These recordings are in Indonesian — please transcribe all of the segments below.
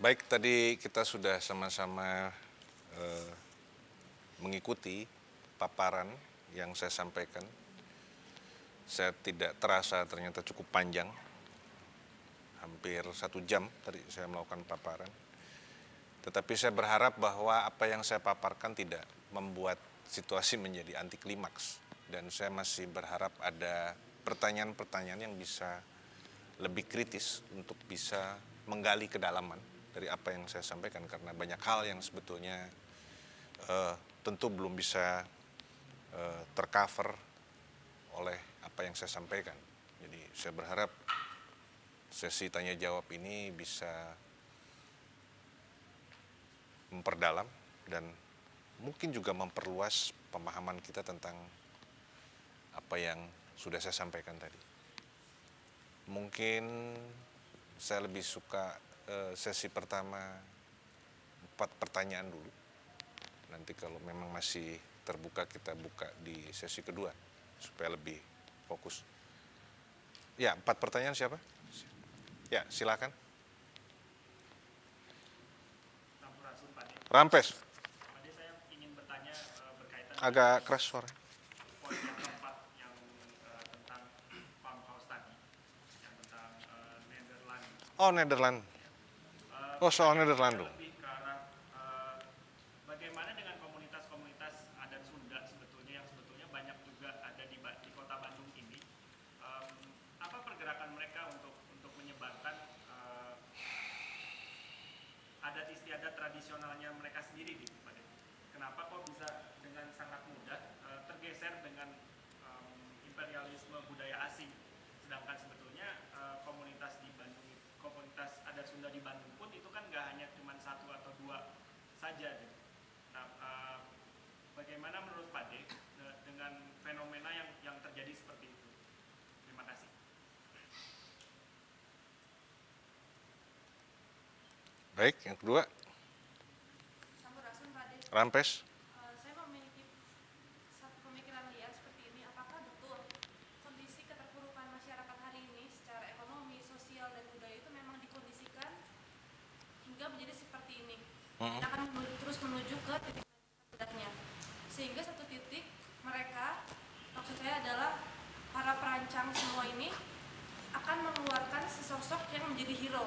Baik, tadi kita sudah sama-sama eh, mengikuti paparan yang saya sampaikan. Saya tidak terasa ternyata cukup panjang, hampir 1 jam tadi saya melakukan paparan. Tetapi saya berharap bahwa apa yang saya paparkan tidak membuat situasi menjadi anti klimaks. Dan saya masih berharap ada pertanyaan-pertanyaan yang bisa lebih kritis untuk bisa menggali kedalaman dari apa yang saya sampaikan. Karena banyak hal yang sebetulnya tentu belum bisa tercover oleh apa yang saya sampaikan. Jadi saya berharap sesi tanya jawab ini bisa memperdalam dan mungkin juga memperluas pemahaman kita tentang apa yang sudah saya sampaikan tadi. Mungkin saya lebih suka sesi pertama 4 pertanyaan dulu. Nanti kalau memang masih terbuka kita buka di sesi kedua supaya lebih fokus. Ya, 4 pertanyaan siapa? Ya, silakan. Rampes. Tadi saya ingin bertanya berkaitan Agak keras suara. poin yang keempat yang tentang farmhouse tadi, yang tentang Nederland. Oh, Nederland. Oh, soal Nederland dulu. Lebih ke arah bagaimana dengan komunitas-komunitas adat Sunda sebetulnya yang sebetulnya banyak juga ada di kota Bandung ini. Apa pergerakan mereka untuk menyebarkan adat istiadat tradisionalnya mereka sendiri di tempat itu. Kenapa kok bisa dengan sangat mudah tergeser dengan imperialisme budaya asing, sedangkan sebetulnya komunitas di Bandung, komunitas adat Sunda di Bandung pun itu kan nggak hanya cuma 1 atau 2 saja. Gitu. Nah, bagaimana menurut Pak D dengan fenomena yang terjadi seperti itu? Terima kasih. Baik, yang kedua. Rampes. Saya memiliki satu pemikiran liar seperti ini. Apakah betul kondisi keterpurukan masyarakat hari ini secara ekonomi, sosial, dan budaya itu memang dikondisikan hingga menjadi seperti ini? Dan akan terus menuju ke titik terendahnya. Sehingga satu titik mereka, maksud saya adalah para perancang semua ini akan mengeluarkan sesosok yang menjadi hero,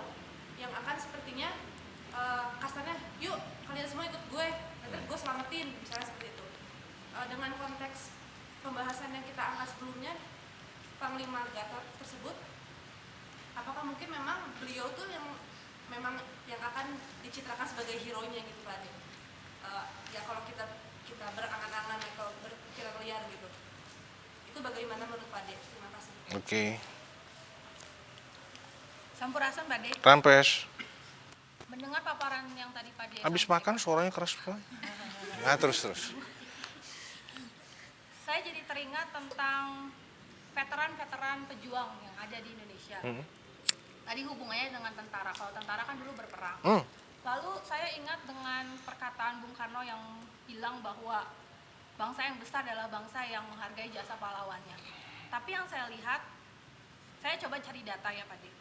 yang akan sepertinya kasarnya, yuk kalian semua ikut gue, nanti gue selamatin, misalnya seperti itu. Dengan konteks pembahasan yang kita angkat sebelumnya, Panglima Gatot tersebut, apakah mungkin memang beliau tuh yang memang yang akan dicitrakan sebagai hero-nya gitu Pak Ade? Ya kalau kita berangan-angan atau berpikiran liar gitu, itu bagaimana menurut Pak Ade? Terima kasih. Oke. Sampurasun Pak De. Rampes. Mendengar paparan yang tadi Pak De Habis sampaikan, makan suaranya keras sekali. Nah, terus. saya jadi teringat tentang veteran-veteran pejuang yang ada di Indonesia. Tadi hubungannya dengan tentara. Kalau tentara kan dulu berperang. Lalu saya ingat dengan perkataan Bung Karno yang bilang bahwa bangsa yang besar adalah bangsa yang menghargai jasa pahlawannya. Tapi yang saya lihat, saya coba cari data ya Pak De.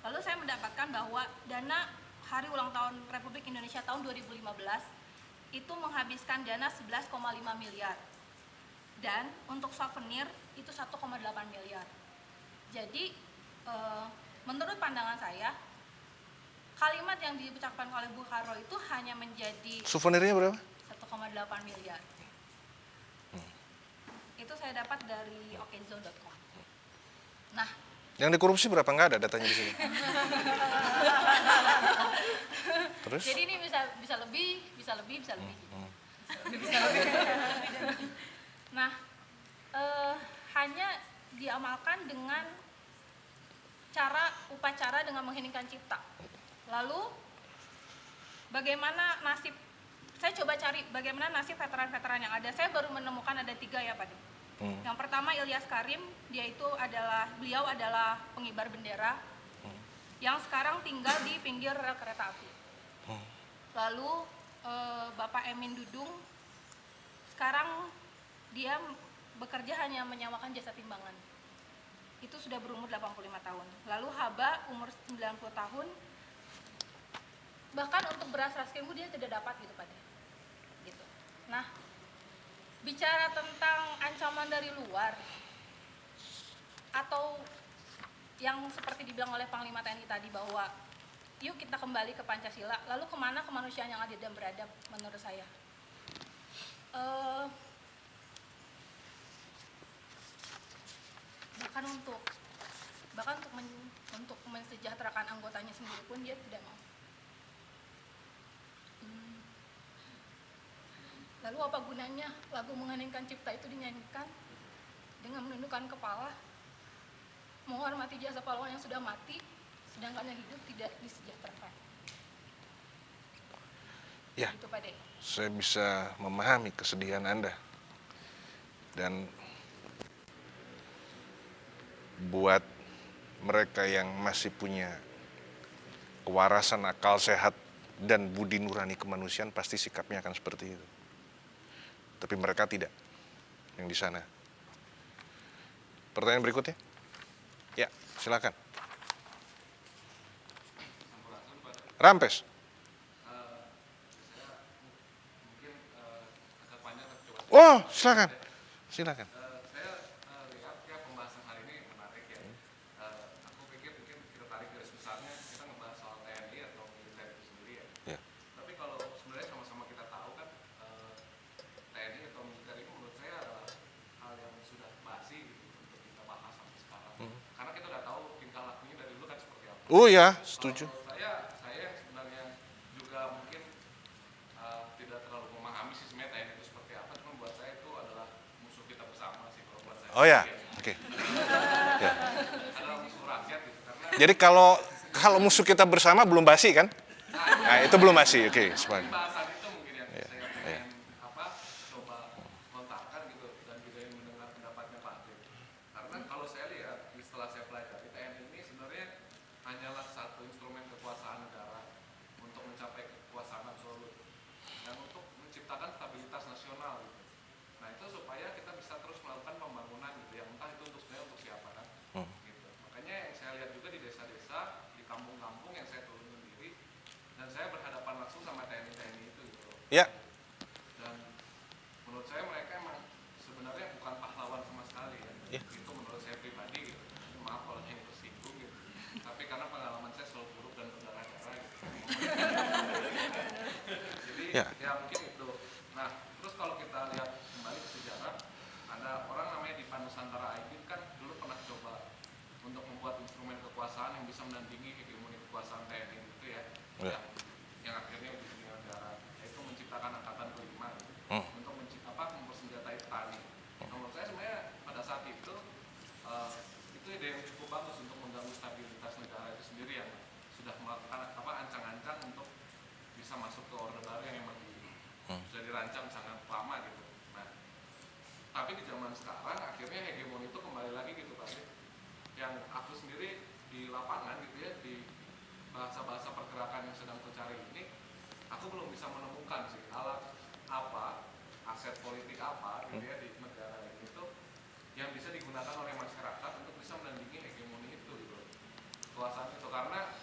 Lalu saya mendapatkan bahwa dana Hari Ulang Tahun Republik Indonesia tahun 2015 itu menghabiskan dana 11,5 miliar. Dan untuk souvenir itu 1,8 miliar. Jadi menurut pandangan saya, kalimat yang diucapkan oleh Bung Karno itu hanya menjadi Souvenirnya berapa? 1,8 miliar. Itu saya dapat dari okezone.com. Nah, Yang dikorupsi berapa? Nggak ada datanya di sini. Terus? jadi ini bisa lebih. Nah, hanya diamalkan dengan upacara dengan mengheningkan cipta. Lalu bagaimana nasib? Saya coba cari bagaimana nasib veteran-veteran yang ada. Saya baru menemukan ada 3 ya Pak De. Yang pertama Ilyas Karim, beliau adalah pengibar bendera yang sekarang tinggal di pinggir rel kereta api. Lalu Bapak Emin Dudung, sekarang dia bekerja hanya menyewakan jasa timbangan. Itu sudah berumur 85 tahun. Lalu Haba umur 90 tahun, bahkan untuk beras raskin pun dia tidak dapat gitu Pak De. Gitu. Nah, bicara tentang ancaman dari luar atau yang seperti dibilang oleh Panglima TNI tadi bahwa yuk kita kembali ke Pancasila, lalu kemana kemanusiaan yang adil dan beradab menurut saya? Bahkan untuk mensejahterakan anggotanya sendiri pun dia tidak mau. Lalu apa gunanya lagu Mengeningkan Cipta itu dinyanyikan dengan menundukkan kepala, menghormati jasa pahlawan yang sudah mati, sedangkan yang hidup tidak disejahterakan? Ya, Itu Pak De. saya bisa memahami kesedihan Anda. Dan buat mereka yang masih punya kewarasan akal sehat dan budi nurani kemanusiaan, pasti sikapnya akan seperti itu. Tapi mereka tidak, yang di sana. Pertanyaan berikutnya? Ya, silakan. Rampes. Oh, silakan. Silakan. Saya lihat ya pembahasan hari ini menarik ya. Aku pikir mungkin kita tarik garis besarnya, kita ngebahas soal TNI atau militer itu sendiri ya. Ya. Tapi kalau sebenarnya sama-sama kita tahu kan TNI atau militer ini menurut saya adalah hal yang sudah basi gitu untuk kita bahas sampai sekarang. Karena kita udah tahu tingkah lakunya dari dulu kan seperti apa. Oh ya, setuju. Kalau saya yang sebenarnya juga mungkin tidak terlalu memahami sih sebenarnya TNI itu seperti apa. Cuma buat saya itu adalah musuh kita bersama sih kalau buat saya. Oh ya, oke. Ya. Adalah musuh rakyat gitu karena Jadi kalau musuh kita bersama belum basi kan? Nah, itu belum basi, oke. Sepakat. bahasan itu mungkin yang saya pengen coba lontarkan gitu dan juga yang mendengar pendapatnya Pak Adil. Karena kalau saya lihat setelah saya pelajari TNI ini sebenarnya hanyalah satu instrumen kekuasaan negara untuk mencapai kekuasaan absolut dan untuk menciptakan stabilitas nasional gitu. Nah itu supaya kita bisa terus melakukan pembangunan gitu yang entah itu untuk sebenarnya untuk siapa kan gitu. Makanya yang saya lihat juga di desa-desa, di kampung-kampung yang saya turun sendiri dan saya berhadapan langsung sama TNI itu gitu. Ya, Dan menurut saya mereka emang sebenarnya bukan pahlawan sama sekali ya. Itu menurut saya pribadi gitu. Maaf kalau yang tersinggung gitu. Tapi karena pengalaman saya selalu buruk dan berdarah-darah gitu. Jadi ya mungkin itu. Nah terus kalau kita lihat kembali ke sejarah, ada orang namanya Dipa Nusantara Aibin kan dulu pernah coba untuk membuat instrumen kekuasaan yang bisa menandingi hegemoni kekuasaan TNI gitu ya. Ya. Yang akhirnya ujung negara, yaitu menciptakan angkatan kelima gitu, untuk mempersenjatai petani. Menurut saya sebenarnya pada saat itu ide yang cukup bagus untuk mengganggu stabilitas negara itu sendiri yang sudah melakukan ancang-ancang untuk bisa masuk ke orde baru yang memang sudah dirancang sangat lama gitu. Nah, tapi di zaman sekarang akhirnya hegemoni itu kembali lagi gitu Pak. Yang aku sendiri di lapangan gitu ya, di bahasa-bahasa pergerakan yang sedang aku cari ini, aku belum bisa menemukan sih alat apa, aset politik apa gitu ya di negara ini tuh yang bisa digunakan oleh masyarakat untuk bisa menandingi hegemoni itu gitu, kekuasaan itu. Karena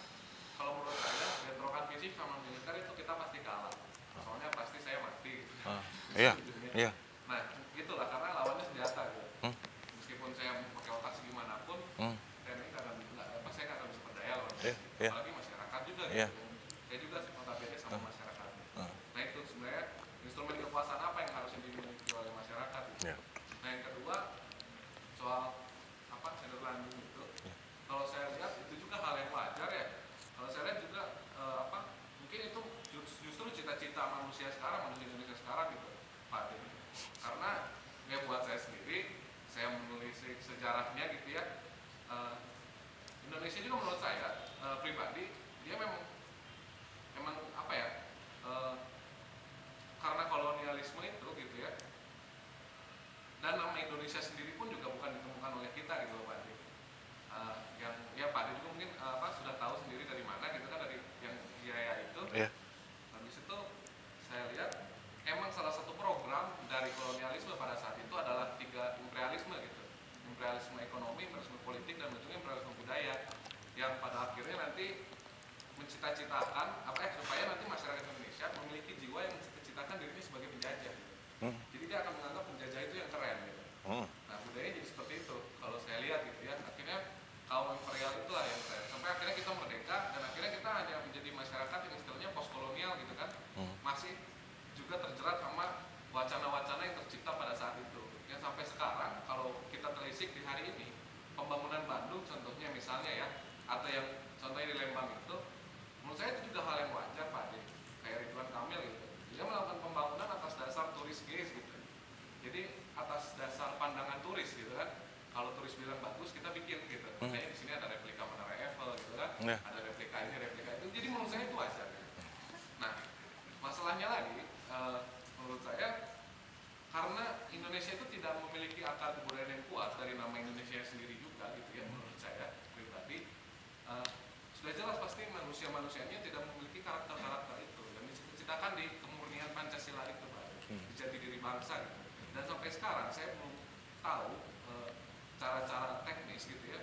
kalau menurut saya bentrokan fisik sama militer itu kita pasti kalah, soalnya pasti saya mati gitu. Iya. Nah gitulah, karena lawannya senjata gitu. Meskipun saya pakai otak segimanapun, TNI saya nggak akan bisa berdaya lawan apalagi masyarakat juga gitu. Saya juga notabene sama masyarakat. Nah itu sebenarnya instrumen kekuasaan apa yang harus dimiliki oleh masyarakat gitu. Nah yang kedua soal gender landing itu, kalau saya lihat itu juga hal yang wajar ya. Kalau saya lihat juga mungkin itu justru cita-cita manusia sekarang, manusia Indonesia sekarang gitu Pak Adil. Karena ya buat saya sendiri, saya menulis sejarahnya gitu ya, Indonesia juga menurut saya pribadi dia memang karena kolonialisme itu gitu ya, dan nama Indonesia sendiri pun juga bukan ditemukan oleh kita gitu Pak Adi. Yang ya Pak Adi juga mungkin sudah tahu sendiri dari mana gitu kan, dari yang Jaya itu. Habis itu saya lihat emang salah satu program dari kolonialisme pada saat itu adalah 3 imperialisme gitu. Imperialisme ekonomi, imperialisme politik, dan ujungnya imperialisme budaya, yang pada akhirnya nanti mencita-citakan supaya atau yang contohnya di Lembang itu, menurut saya itu juga hal yang wajar Pak Ade, kayak Ridwan Kamil gitu. Dia melakukan pembangunan atas dasar turis gaze gitu. Jadi atas dasar pandangan turis gitu kan. Kalau turis bilang bagus kita bikin gitu. Makanya di sini ada replika Menara Eiffel gitu kan. Ya. Ada replika ini, replika itu. Jadi menurut saya itu wajar. Gitu. Nah, masalahnya lagi menurut saya karena Indonesia itu tidak memiliki akar kebudayaan yang kuat dari nama Indonesia sendiri juga gitu ya, menurut saya pribadi sudah jelas pasti manusia-manusianya tidak memiliki karakter-karakter itu yang diciptakan di kemurnian Pancasila itu Pak, di jati diri bangsa gitu. Dan sampai sekarang saya belum tahu cara-cara teknis gitu ya,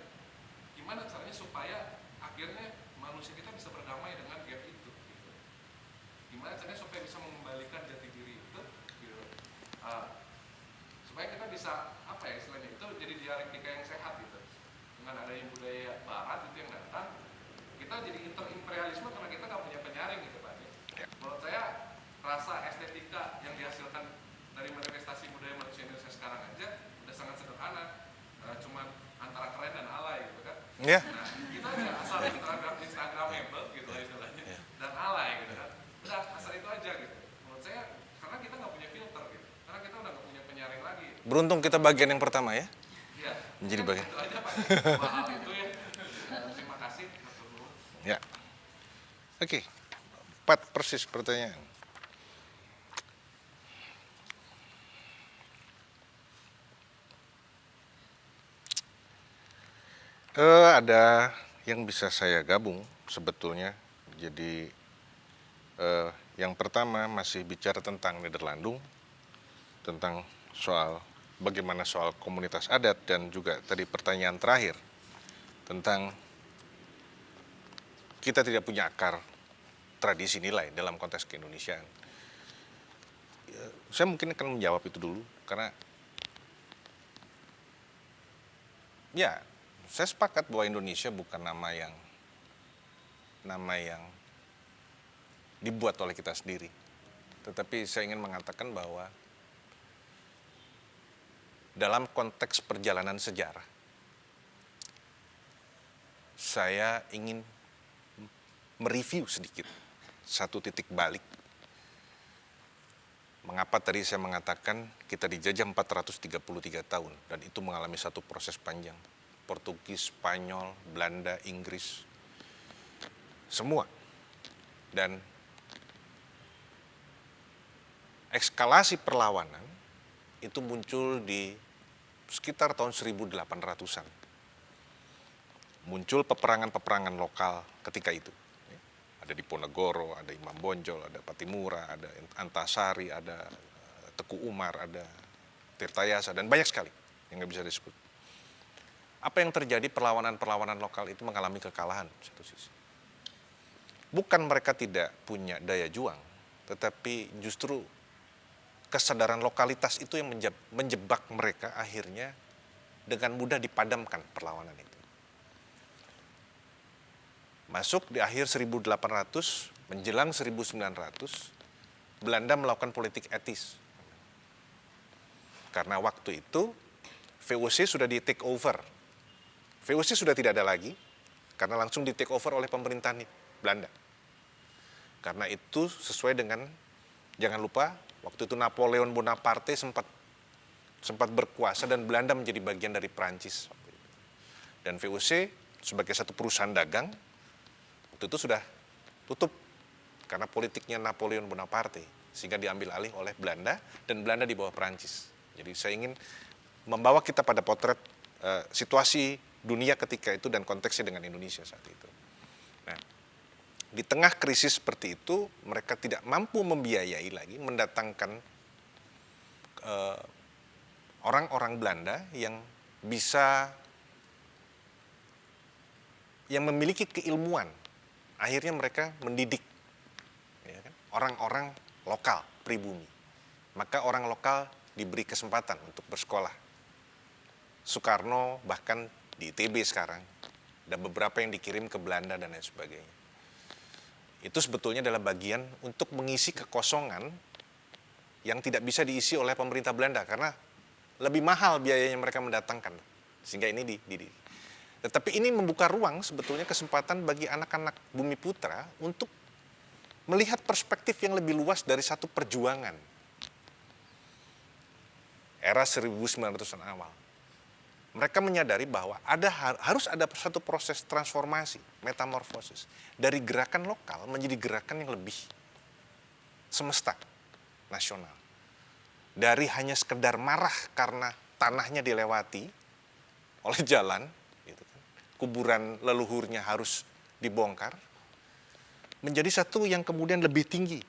gimana caranya supaya akhirnya manusia kita bisa berdamai dengan gap itu gitu. Gimana caranya supaya bisa mengembalikan jati diri itu gitu. Supaya kita bisa apa ya istilahnya itu jadi dialektika yang sehat gitu. Dengan adanya budaya barat itu yang datang, kita jadi interimperialisme karena kita nggak punya penyaring gitu Pak. Menurut saya rasa estetika yang dihasilkan dari manifestasi budaya manusia Indonesia sekarang aja udah sangat sederhana, cuman antara keren dan alay gitu kan. Ya. Nah kita aja asal Instagramable gitu istilahnya dan alay gitu kan. Udah asal itu aja gitu. Menurut saya karena kita nggak punya filter gitu, karena kita udah nggak punya penyaring lagi. Beruntung kita bagian yang pertama ya. Iya. Menjadi bagian. Itu aja Pak. Dua hal itu ya. Terima kasih. Ya. Oke. 4 persis pertanyaan. Ada yang bisa saya gabung sebetulnya. Jadi yang pertama masih bicara tentang Nederlandung, tentang soal bagaimana soal komunitas adat, dan juga tadi pertanyaan terakhir tentang kita tidak punya akar tradisi nilai dalam konteks keindonesiaan. Saya mungkin akan menjawab itu dulu karena ya saya sepakat bahwa Indonesia bukan nama yang dibuat oleh kita sendiri. Tetapi saya ingin mengatakan bahwa dalam konteks perjalanan sejarah, saya ingin mereview sedikit satu titik balik. Mengapa tadi saya mengatakan kita dijajah 433 tahun dan itu mengalami satu proses panjang. Portugis, Spanyol, Belanda, Inggris, semua. Dan eskalasi perlawanan itu muncul di sekitar tahun 1800-an. Muncul peperangan-peperangan lokal ketika itu. Ada Diponegoro, ada Imam Bonjol, ada Patimura, ada Antasari, ada Teku Umar, ada Tirtayasa, dan banyak sekali yang nggak bisa disebut. Apa yang terjadi, perlawanan-perlawanan lokal itu mengalami kekalahan satu sisi. Bukan mereka tidak punya daya juang, tetapi justru kesadaran lokalitas itu yang menjebak mereka akhirnya dengan mudah dipadamkan perlawanan itu. Masuk di akhir 1800, menjelang 1900, Belanda melakukan politik etis. Karena waktu itu VOC sudah di take over. VOC sudah tidak ada lagi, karena langsung di take over oleh pemerintahan Belanda. Karena itu sesuai dengan, jangan lupa, waktu itu Napoleon Bonaparte sempat berkuasa dan Belanda menjadi bagian dari Prancis. Dan VOC sebagai satu perusahaan dagang, waktu itu sudah tutup karena politiknya Napoleon Bonaparte, sehingga diambil alih oleh Belanda dan Belanda di bawah Prancis. Jadi saya ingin membawa kita pada potret situasi dunia ketika itu dan konteksnya dengan Indonesia saat itu. Nah, di tengah krisis seperti itu, mereka tidak mampu membiayai lagi mendatangkan orang-orang Belanda yang bisa, yang memiliki keilmuan. Akhirnya mereka mendidik ya kan, orang-orang lokal, pribumi. Maka orang lokal diberi kesempatan untuk bersekolah. Soekarno bahkan di ITB sekarang, dan beberapa yang dikirim ke Belanda dan lain sebagainya. Itu sebetulnya adalah bagian untuk mengisi kekosongan yang tidak bisa diisi oleh pemerintah Belanda, karena lebih mahal biayanya mereka mendatangkan. Sehingga ini Tetapi ini membuka ruang sebetulnya kesempatan bagi anak-anak Bumi Putra untuk melihat perspektif yang lebih luas dari satu perjuangan. Era 1900-an awal. Mereka menyadari bahwa harus ada satu proses transformasi, metamorfosis. Dari gerakan lokal menjadi gerakan yang lebih semesta, nasional. Dari hanya sekedar marah karena tanahnya dilewati oleh jalan, gitu kan, kuburan leluhurnya harus dibongkar, menjadi satu yang kemudian lebih tinggi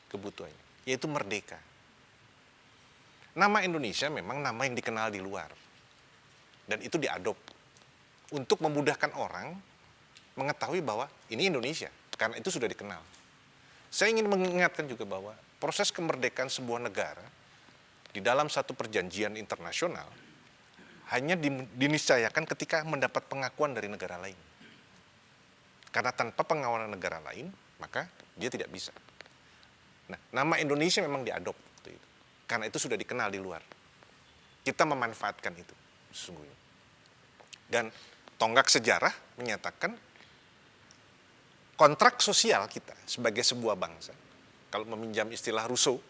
kebutuhannya, yaitu merdeka. Nama Indonesia memang nama yang dikenal di luar. Dan itu diadop untuk memudahkan orang mengetahui bahwa ini Indonesia, karena itu sudah dikenal. Saya ingin mengingatkan juga bahwa proses kemerdekaan sebuah negara di dalam satu perjanjian internasional hanya diniscayakan ketika mendapat pengakuan dari negara lain. Karena tanpa pengakuan negara lain, maka dia tidak bisa. Nah, nama Indonesia memang diadop waktu itu. Karena itu sudah dikenal di luar. Kita memanfaatkan itu sesungguhnya. Dan tonggak sejarah menyatakan kontrak sosial kita sebagai sebuah bangsa, kalau meminjam istilah Rousseau,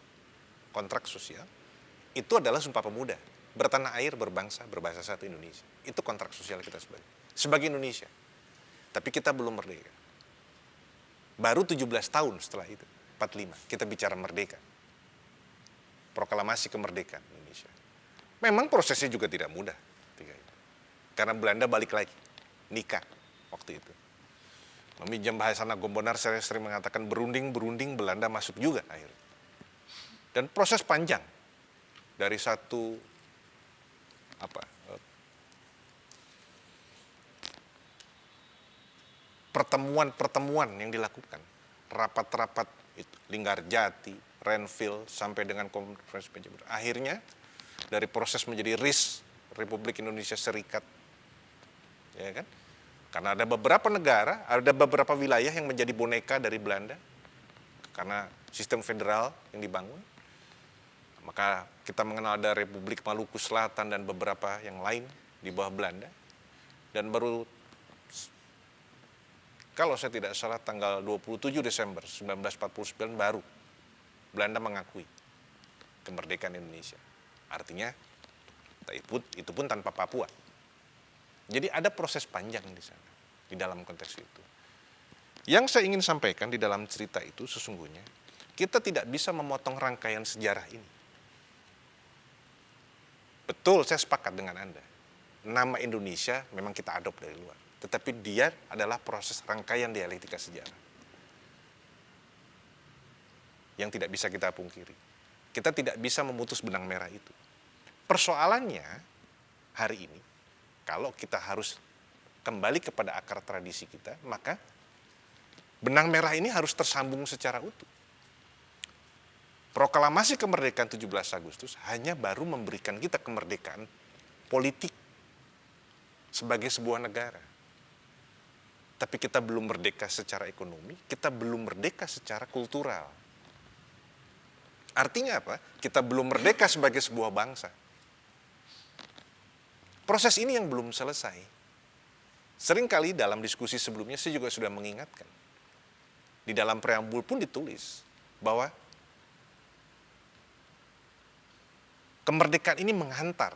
kontrak sosial, itu adalah Sumpah Pemuda. Bertanah air, berbangsa, berbahasa satu Indonesia. Itu kontrak sosial kita sebagai Indonesia. Tapi kita belum merdeka. Baru 17 tahun setelah itu, 45, kita bicara merdeka. Proklamasi kemerdekaan Indonesia. Memang prosesnya juga tidak mudah. Karena Belanda balik lagi, nikah waktu itu. Meminjam bahasa Nagombonar, saya sering mengatakan berunding-berunding Belanda masuk juga akhirnya. Dan proses panjang dari satu pertemuan-pertemuan yang dilakukan, rapat-rapat itu, Linggarjati, Renville, sampai dengan konferensi PBB. Akhirnya dari proses menjadi RIS, Republik Indonesia Serikat, ya kan? Karena ada beberapa negara, ada beberapa wilayah yang menjadi boneka dari Belanda karena sistem federal yang dibangun. Maka kita mengenal ada Republik Maluku Selatan dan beberapa yang lain di bawah Belanda. Dan baru, kalau saya tidak salah, tanggal 27 Desember 1949 baru Belanda mengakui kemerdekaan Indonesia. Artinya itu pun tanpa Papua. Jadi ada proses panjang di sana, di dalam konteks itu. Yang saya ingin sampaikan di dalam cerita itu sesungguhnya, kita tidak bisa memotong rangkaian sejarah ini. Betul, saya sepakat dengan Anda. Nama Indonesia memang kita adop dari luar. Tetapi dia adalah proses rangkaian dialektika sejarah. Yang tidak bisa kita pungkiri. Kita tidak bisa memutus benang merah itu. Persoalannya hari ini, kalau kita harus kembali kepada akar tradisi kita, maka benang merah ini harus tersambung secara utuh. Proklamasi kemerdekaan 17 Agustus hanya baru memberikan kita kemerdekaan politik sebagai sebuah negara. Tapi kita belum merdeka secara ekonomi, kita belum merdeka secara kultural. Artinya apa? Kita belum merdeka sebagai sebuah bangsa. Proses ini yang belum selesai. Seringkali dalam diskusi sebelumnya saya juga sudah mengingatkan. Di dalam preambul pun ditulis bahwa kemerdekaan ini menghantar,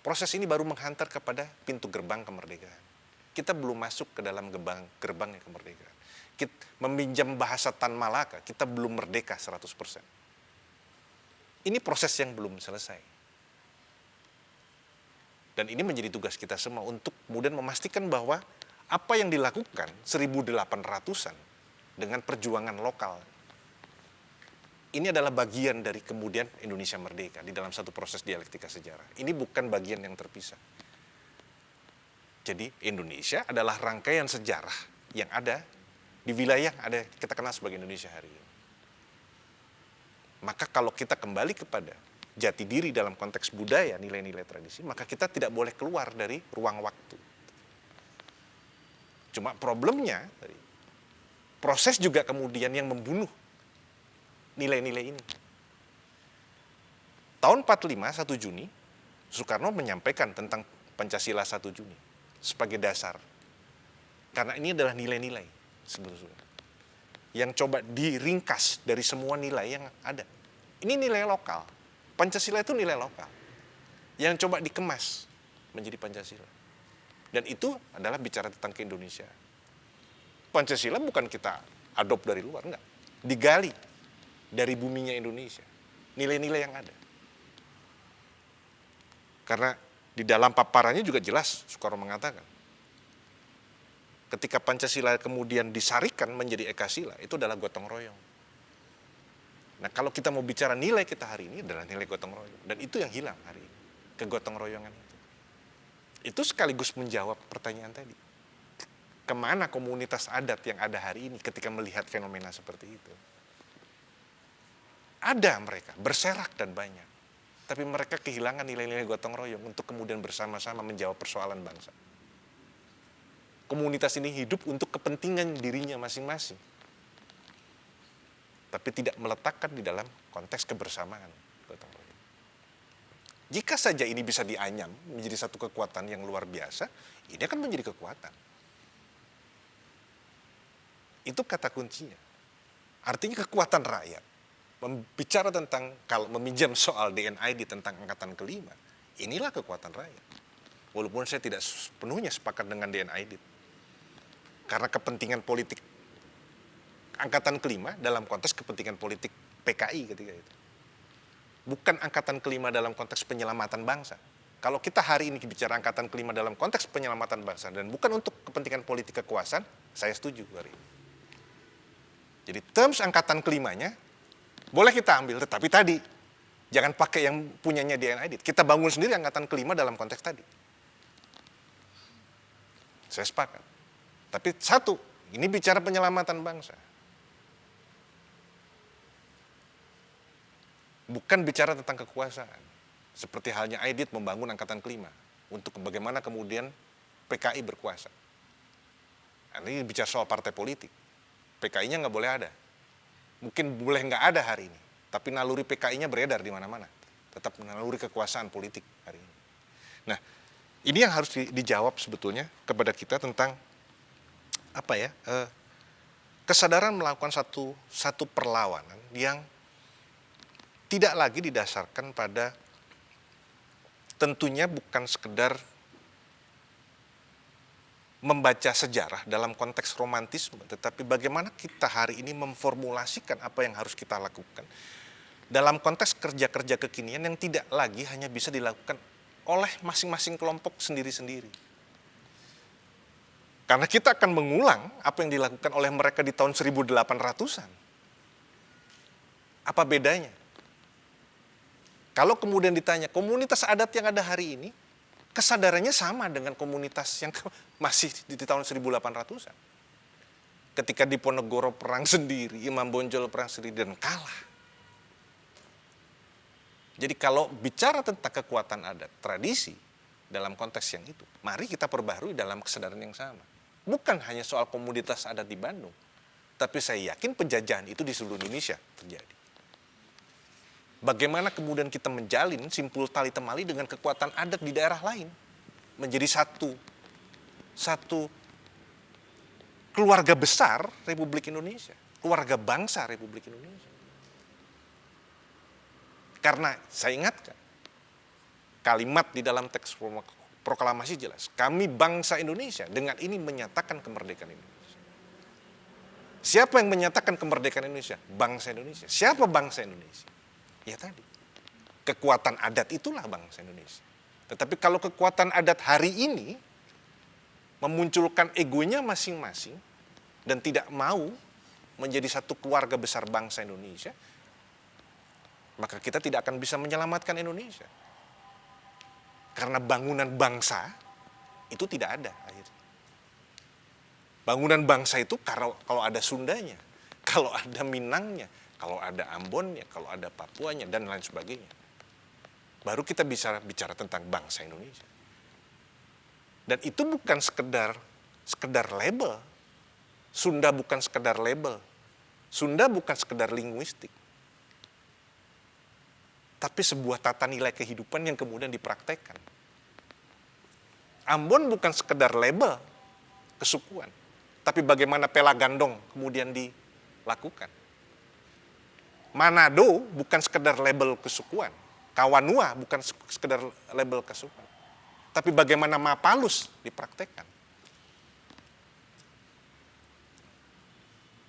proses ini baru menghantar kepada pintu gerbang kemerdekaan. Kita belum masuk ke dalam gerbang kemerdekaan. Kita meminjam bahasa Tan Malaka, kita belum merdeka 100%. Ini proses yang belum selesai. Dan ini menjadi tugas kita semua untuk kemudian memastikan bahwa apa yang dilakukan 1800-an dengan perjuangan lokal, ini adalah bagian dari kemudian Indonesia merdeka di dalam satu proses dialektika sejarah. Ini bukan bagian yang terpisah. Jadi Indonesia adalah rangkaian sejarah yang ada di wilayah yang ada kita kenal sebagai Indonesia hari ini. Maka kalau kita kembali kepada jati diri dalam konteks budaya, nilai-nilai tradisi, maka kita tidak boleh keluar dari ruang waktu. Cuma problemnya, proses juga kemudian yang membunuh nilai-nilai ini. Tahun 45, 1 Juni, Soekarno menyampaikan tentang Pancasila 1 Juni. sebagai dasar. Karena ini adalah nilai-nilai sebetulnya yang coba diringkas dari semua nilai yang ada. Ini nilai lokal. Pancasila itu nilai lokal yang coba dikemas menjadi Pancasila. Dan itu adalah bicara tentang keindonesiaan. Pancasila bukan kita adopt dari luar, enggak. Digali dari buminya Indonesia. Nilai-nilai yang ada. Karena di dalam paparannya juga jelas Soekarno mengatakan, ketika Pancasila kemudian disarikan menjadi Ekasila, itu adalah gotong royong. Nah, kalau kita mau bicara nilai kita hari ini adalah nilai gotong royong. Dan itu yang hilang hari ini, kegotong royongan itu. Itu sekaligus menjawab pertanyaan tadi. Kemana komunitas adat yang ada hari ini ketika melihat fenomena seperti itu? Ada mereka, berserak dan banyak. Tapi mereka kehilangan nilai-nilai gotong royong untuk kemudian bersama-sama menjawab persoalan bangsa. Komunitas ini hidup untuk kepentingan dirinya masing-masing. Tapi tidak meletakkan di dalam konteks kebersamaan gotong royong. Jika saja ini bisa dianyam menjadi satu kekuatan yang luar biasa, ini akan menjadi kekuatan. Itu kata kuncinya. Artinya kekuatan rakyat. Bicara tentang, kalau meminjam soal DNID tentang angkatan kelima, inilah kekuatan rakyat. Walaupun saya tidak sepenuhnya sepakat dengan DNID. Karena kepentingan politik angkatan kelima dalam konteks kepentingan politik PKI ketika itu. Bukan angkatan kelima dalam konteks penyelamatan bangsa. Kalau kita hari ini bicara angkatan kelima dalam konteks penyelamatan bangsa dan bukan untuk kepentingan politik kekuasaan, saya setuju hari ini. Jadi terms angkatan kelimanya boleh kita ambil, tetapi tadi jangan pakai yang punyanya DNID. Kita bangun sendiri angkatan kelima dalam konteks tadi. Saya sepakat. Tapi satu, ini bicara penyelamatan bangsa. Bukan bicara tentang kekuasaan. Seperti halnya Aidit membangun angkatan kelima. Untuk bagaimana kemudian PKI berkuasa. Ini bicara soal partai politik. PKI-nya nggak boleh ada. Mungkin boleh nggak ada hari ini. Tapi naluri PKI-nya beredar di mana-mana. Tetap naluri kekuasaan politik hari ini. Nah, ini yang harus dijawab sebetulnya kepada kita tentang kesadaran melakukan satu perlawanan yang tidak lagi didasarkan pada tentunya bukan sekedar membaca sejarah dalam konteks romantisme, tetapi bagaimana kita hari ini memformulasikan apa yang harus kita lakukan dalam konteks kerja-kerja kekinian yang tidak lagi hanya bisa dilakukan oleh masing-masing kelompok sendiri-sendiri. Karena kita akan mengulang apa yang dilakukan oleh mereka di tahun 1800-an. Apa bedanya? Kalau kemudian ditanya, komunitas adat yang ada hari ini, kesadarannya sama dengan komunitas yang masih di tahun 1800-an. Ketika Diponegoro perang sendiri, Imam Bonjol perang sendiri dan kalah. Jadi kalau bicara tentang kekuatan adat, tradisi dalam konteks yang itu, mari kita perbaharui dalam kesadaran yang sama. Bukan hanya soal komunitas adat di Bandung, tapi saya yakin penjajahan itu di seluruh Indonesia terjadi. Bagaimana kemudian kita menjalin simpul tali temali dengan kekuatan adat di daerah lain, menjadi satu keluarga besar Republik Indonesia, keluarga bangsa Republik Indonesia. Karena saya ingatkan, kalimat di dalam teks proklamasi jelas, kami bangsa Indonesia, dengan ini menyatakan kemerdekaan Indonesia. Siapa yang menyatakan kemerdekaan Indonesia? Bangsa Indonesia. Siapa bangsa Indonesia? Ya tadi, kekuatan adat itulah bangsa Indonesia. Tetapi kalau kekuatan adat hari ini memunculkan egonya masing-masing dan tidak mau menjadi satu keluarga besar bangsa Indonesia, maka kita tidak akan bisa menyelamatkan Indonesia. Karena bangunan bangsa itu tidak ada akhirnya. Bangunan bangsa itu kalau ada Sundanya, kalau ada Minangnya, kalau ada Ambonnya, kalau ada Papuanya, dan lain sebagainya. Baru kita bisa bicara tentang bangsa Indonesia. Dan itu bukan sekedar label. Sunda bukan sekedar label. Sunda bukan sekedar linguistik. Tapi sebuah tata nilai kehidupan yang kemudian dipraktekkan. Ambon bukan sekedar label kesukuan, tapi bagaimana Pela Gandong kemudian dilakukan. Manado bukan sekedar label kesukuan, Kawanua bukan sekedar label kesukuan, tapi bagaimana Mapalus dipraktekkan.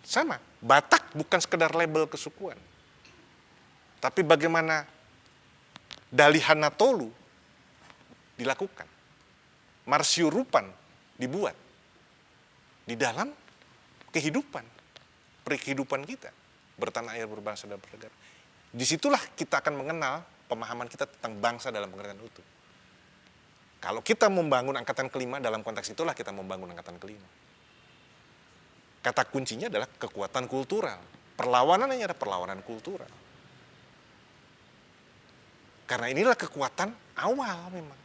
Sama, Batak bukan sekedar label kesukuan, tapi bagaimana Dalihan Tolu dilakukan. Marsyurupan dibuat di dalam kehidupan, kehidupan kita, bertanah air, berbangsa, dan bernegara. Disitulah kita akan mengenal pemahaman kita tentang bangsa dalam pengertian utuh. Kalau kita membangun angkatan kelima, dalam konteks itulah kita membangun angkatan kelima. Kata kuncinya adalah kekuatan kultural. Perlawanannya adalah perlawanan kultural. Karena inilah kekuatan awal memang.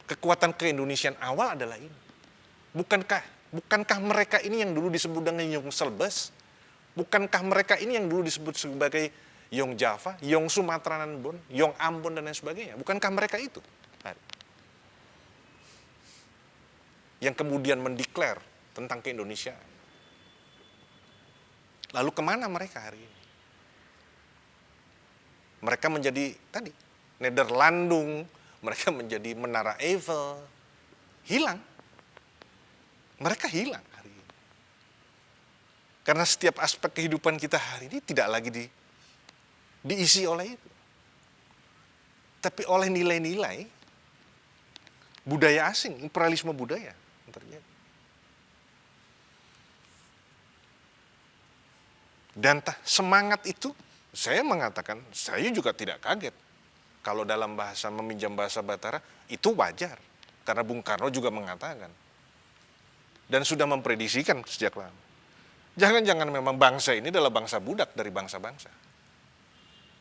Kekuatan keindonesian awal adalah ini. Bukankah mereka ini yang dulu disebut dengan Yong Selbes? Bukankah mereka ini yang dulu disebut sebagai Yong Java, Yong Sumatera dan Ambon, Yong Ambon dan lain sebagainya? Bukankah mereka itu? Yang kemudian mendeklar tentang keindonesiaan. Lalu kemana mereka hari ini? Mereka menjadi tadi Nederlandung, mereka menjadi Menara Eiffel, hilang. Mereka hilang hari ini. Karena setiap aspek kehidupan kita hari ini tidak lagi diisi oleh itu. Tapi oleh nilai-nilai budaya asing, imperialisme budaya yang terjadi. Dan semangat itu, saya mengatakan, saya juga tidak kaget. Kalau dalam bahasa, meminjam bahasa Batara, itu wajar. Karena Bung Karno juga mengatakan. Dan sudah memprediksikan sejak lama. Jangan-jangan memang bangsa ini adalah bangsa budak dari bangsa-bangsa.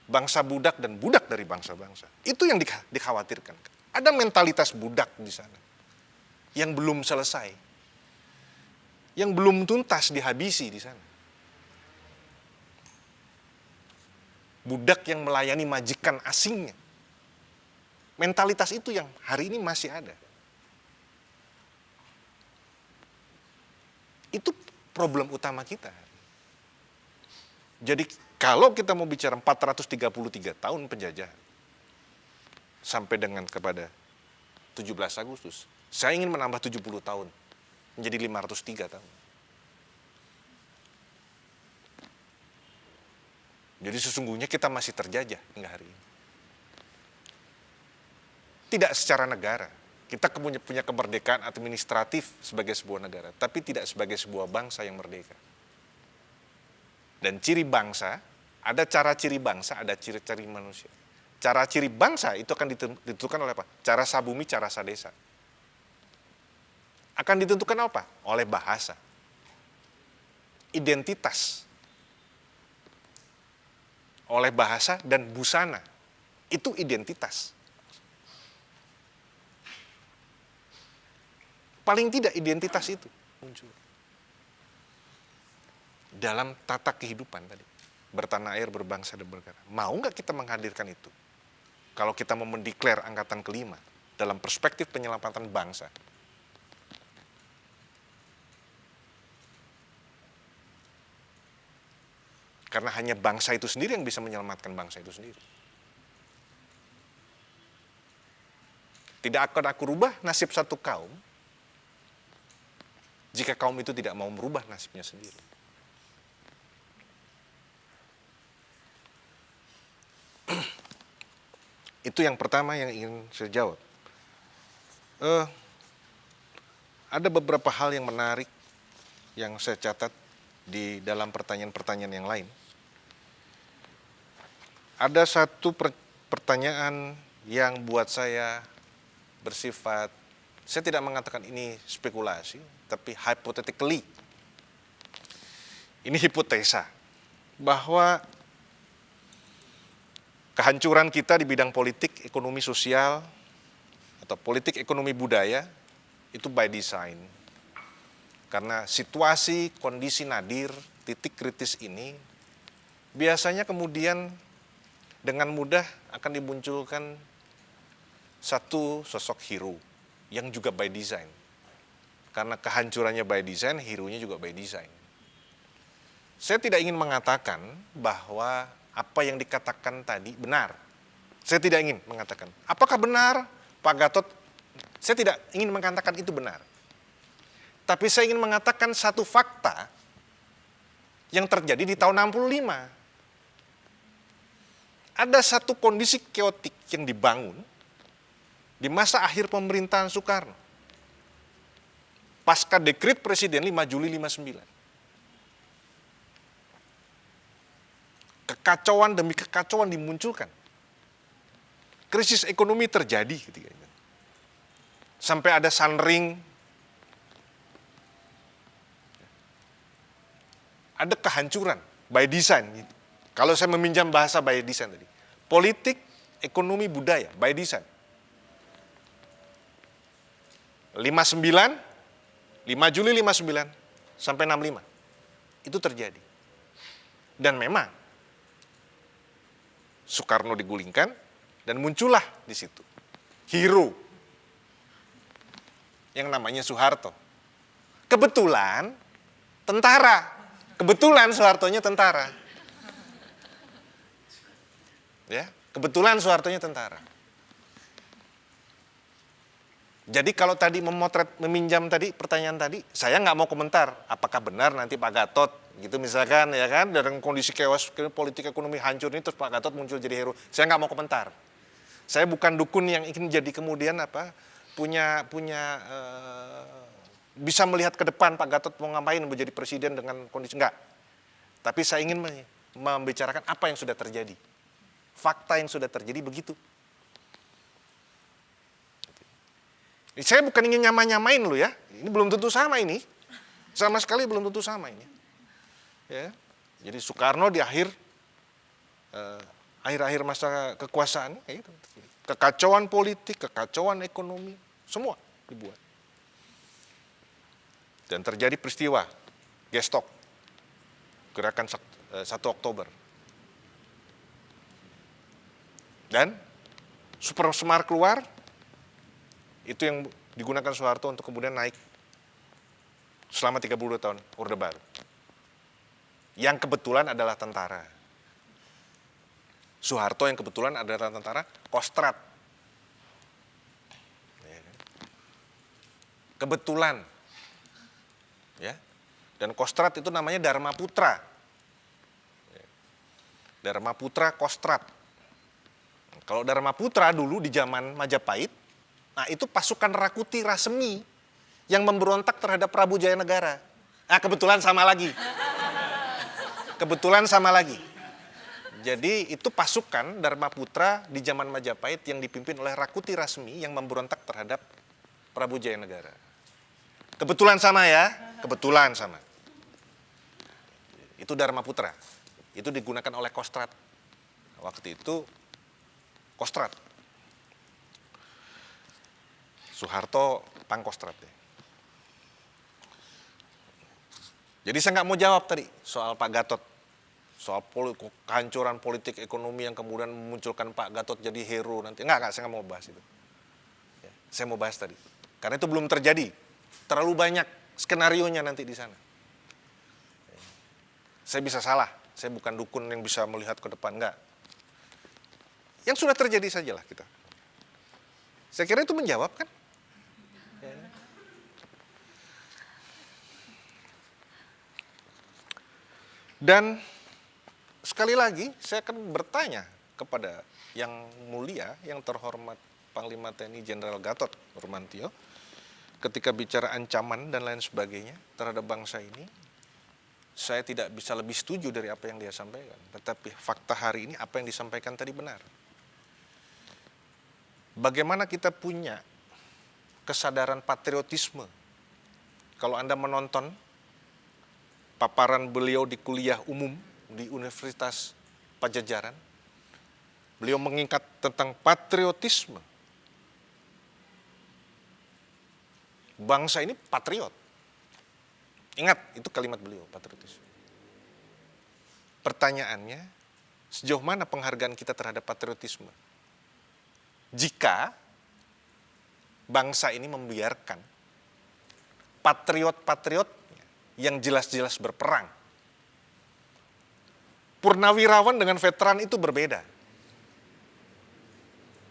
Bangsa budak dan budak dari bangsa-bangsa. Itu yang dikhawatirkan. Ada mentalitas budak di sana. Yang belum selesai. Yang belum tuntas dihabisi di sana. Budak yang melayani majikan asingnya. Mentalitas itu yang hari ini masih ada. Itu problem utama kita. Jadi kalau kita mau bicara 433 tahun penjajahan, sampai dengan kepada 17 Agustus, saya ingin menambah 70 tahun, menjadi 503 tahun. Jadi sesungguhnya kita masih terjajah hingga hari ini. Tidak secara negara. Kita punya kemerdekaan administratif sebagai sebuah negara, tapi tidak sebagai sebuah bangsa yang merdeka. Dan ciri bangsa, ada cara ciri bangsa, ada ciri-ciri manusia. Cara ciri bangsa itu akan ditentukan oleh apa? Cara sabumi, cara sadesa. Akan ditentukan apa? Oleh bahasa. Identitas. Oleh bahasa dan busana. Itu identitas. Paling tidak identitas itu muncul. Dalam tata kehidupan tadi. Bertanah air, berbangsa, dan bernegara. Mau nggak kita menghadirkan itu? Kalau kita mau mendeklar angkatan kelima dalam perspektif penyelamatan bangsa. Karena hanya bangsa itu sendiri yang bisa menyelamatkan bangsa itu sendiri. Tidak akan aku rubah nasib satu kaum jika kaum itu tidak mau merubah nasibnya sendiri. Itu yang pertama yang ingin saya jawab. Ada beberapa hal yang menarik yang saya catat di dalam pertanyaan-pertanyaan yang lain. Ada satu pertanyaan yang buat saya bersifat, saya tidak mengatakan ini spekulasi, tapi hypothetically. Ini hipotesa bahwa kehancuran kita di bidang politik, ekonomi sosial, atau politik ekonomi budaya, itu by design. Karena situasi, kondisi nadir, titik kritis ini, biasanya kemudian dengan mudah akan dimunculkan satu sosok hero yang juga by design. Karena kehancurannya by design, hero-nya juga by design. Saya tidak ingin mengatakan bahwa apa yang dikatakan tadi benar. Saya tidak ingin mengatakan. Apakah benar Pak Gatot? Saya tidak ingin mengatakan itu benar. Tapi saya ingin mengatakan satu fakta yang terjadi di tahun 65. Ada satu kondisi keotik yang dibangun di masa akhir pemerintahan Soekarno. Pasca dekret Presiden 5 Juli 59. Kekacauan demi kekacauan dimunculkan. Krisis ekonomi terjadi ketika itu. Sampai ada sunring. Ada kehancuran by design. Kalau saya meminjam bahasa by design tadi. Politik, ekonomi, budaya by design. 59 Juli 59 sampai 65 itu terjadi. Dan memang Soekarno digulingkan dan muncullah di situ hero yang namanya Soeharto. Kebetulan tentara. Kebetulan Soehartonya tentara. Ya, kebetulan Soehartonya tentara. Jadi kalau tadi meminjam tadi pertanyaan tadi, saya nggak mau komentar apakah benar nanti Pak Gatot gitu misalkan ya kan dalam kondisi chaos politik ekonomi hancur ini terus Pak Gatot muncul jadi hero. Saya nggak mau komentar. Saya bukan dukun yang ingin jadi kemudian punya bisa melihat ke depan Pak Gatot mau ngapain menjadi presiden dengan kondisi enggak. Tapi saya ingin membicarakan apa yang sudah terjadi. Fakta yang sudah terjadi begitu. Saya bukan ingin nyamain lu ya. Ini belum tentu sama ini. Sama sekali belum tentu sama ini. Ya. Jadi Soekarno di akhir-akhir masa kekuasaan kayak gitu. Kekacauan politik, kekacauan ekonomi, semua dibuat. Dan terjadi peristiwa Gestok. Gerakan 1 Oktober. Dan Super Semar keluar. Itu yang digunakan Soeharto untuk kemudian naik selama 32 tahun Orde Baru. Yang kebetulan adalah tentara. Soeharto yang kebetulan adalah tentara Kostrad. Kebetulan. Ya. Dan Kostrad itu namanya Dharma Putra. Dharma Putra Kostrad. Kalau Dharma Putra dulu di zaman Majapahit, nah itu pasukan Rakuti Rasemi yang memberontak terhadap Prabu Jayanegara. Nah kebetulan sama lagi. Kebetulan sama lagi. Jadi itu pasukan Dharma Putra di zaman Majapahit yang dipimpin oleh Rakuti Rasemi yang memberontak terhadap Prabu Jayanegara. Kebetulan sama ya, kebetulan sama. Itu Dharma Putra. Itu digunakan oleh Kostrad. Waktu itu Kostrad. Soeharto Pangkostrad. Jadi saya nggak mau jawab tadi soal Pak Gatot. Soal kehancuran politik ekonomi yang kemudian memunculkan Pak Gatot jadi hero nanti. Enggak, saya nggak mau bahas itu. Ya, saya mau bahas tadi. Karena itu belum terjadi. Terlalu banyak skenarionya nanti di sana. Saya bisa salah. Saya bukan dukun yang bisa melihat ke depan. Enggak. Yang sudah terjadi sajalah kita. Saya kira itu menjawab kan? Dan sekali lagi saya akan bertanya kepada yang mulia, yang terhormat Panglima TNI Jenderal Gatot Nurmantio, ketika bicara ancaman dan lain sebagainya terhadap bangsa ini, saya tidak bisa lebih setuju dari apa yang dia sampaikan. Tetapi fakta hari ini apa yang disampaikan tadi benar. Bagaimana kita punya kesadaran patriotisme. Kalau Anda menonton paparan beliau di kuliah umum di Universitas Pajajaran, beliau mengingat tentang patriotisme. Bangsa ini patriot. Ingat, itu kalimat beliau, patriotisme. Pertanyaannya, sejauh mana penghargaan kita terhadap patriotisme? Jika bangsa ini membiarkan patriot-patriot yang jelas-jelas berperang. Purnawirawan dengan veteran itu berbeda.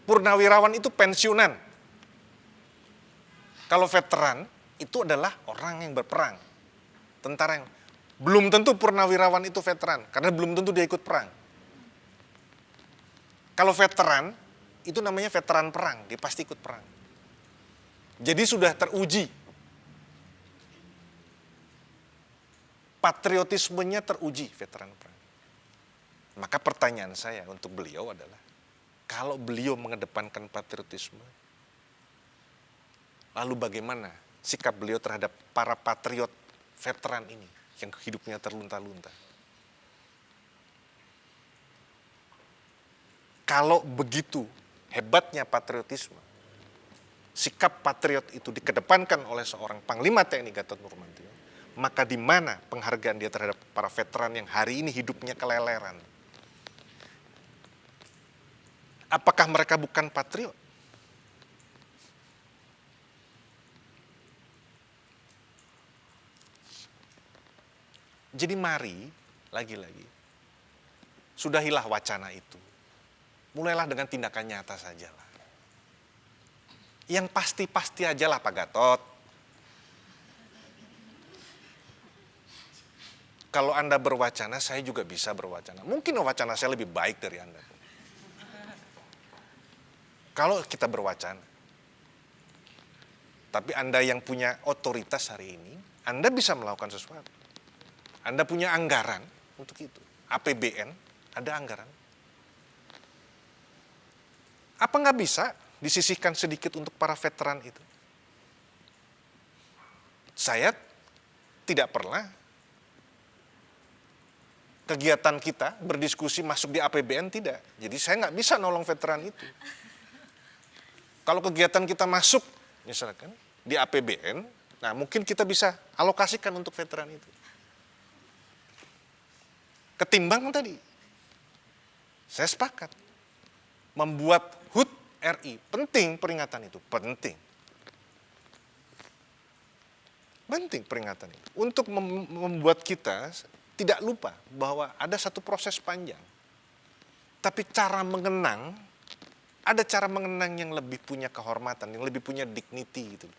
Purnawirawan itu pensiunan. Kalau veteran itu adalah orang yang berperang. Tentara yang belum tentu purnawirawan itu veteran, karena belum tentu dia ikut perang. Kalau veteran, itu namanya veteran perang, dia pasti ikut perang. Jadi sudah teruji. Patriotismenya teruji veteran perang. Maka pertanyaan saya untuk beliau adalah, kalau beliau mengedepankan patriotisme, lalu bagaimana sikap beliau terhadap para patriot veteran ini yang hidupnya terlunta-lunta? Kalau begitu hebatnya patriotisme, sikap patriot itu dikedepankan oleh seorang Panglima TNI Gatot Nurmantio, maka di mana penghargaan dia terhadap para veteran yang hari ini hidupnya keleleran? Apakah mereka bukan patriot? Jadi mari, lagi-lagi, sudahilah wacana itu. Mulailah dengan tindakan nyata sajalah. Yang pasti-pasti aja lah Pak Gatot. Kalau Anda berwacana, saya juga bisa berwacana. Mungkin wacana saya lebih baik dari Anda. Kalau kita berwacana. Tapi Anda yang punya otoritas hari ini, Anda bisa melakukan sesuatu. Anda punya anggaran untuk itu. APBN, ada anggaran. Apa nggak bisa disisihkan sedikit untuk para veteran itu? Saya tidak pernah kegiatan kita berdiskusi masuk di APBN, tidak. Jadi saya nggak bisa nolong veteran itu. Kalau kegiatan kita masuk, misalkan, di APBN, nah mungkin kita bisa alokasikan untuk veteran itu. Ketimbang tadi, saya sepakat. Membuat HUT RI, penting peringatan itu, penting. Penting peringatan itu. Untuk membuat kita tidak lupa bahwa ada satu proses panjang. Tapi cara mengenang, ada cara mengenang yang lebih punya kehormatan, yang lebih punya dignity gitu.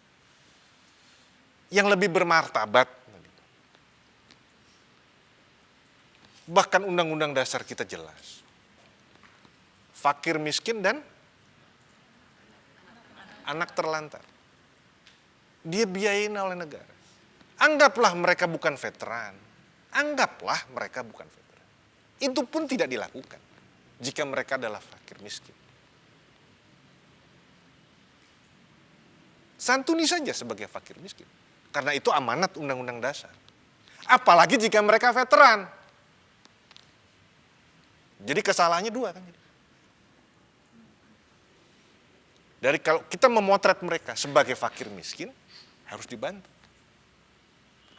Yang lebih bermartabat. Bahkan undang-undang dasar kita jelas. Fakir miskin dan anak terlantar. Dia biayain oleh negara. Anggaplah mereka bukan veteran. Anggaplah mereka bukan veteran. Itu pun tidak dilakukan jika mereka adalah fakir miskin. Santuni saja sebagai fakir miskin. Karena itu amanat undang-undang dasar. Apalagi jika mereka veteran. Jadi kesalahannya dua kan. Dari kalau kita memotret mereka sebagai fakir miskin, harus dibantu.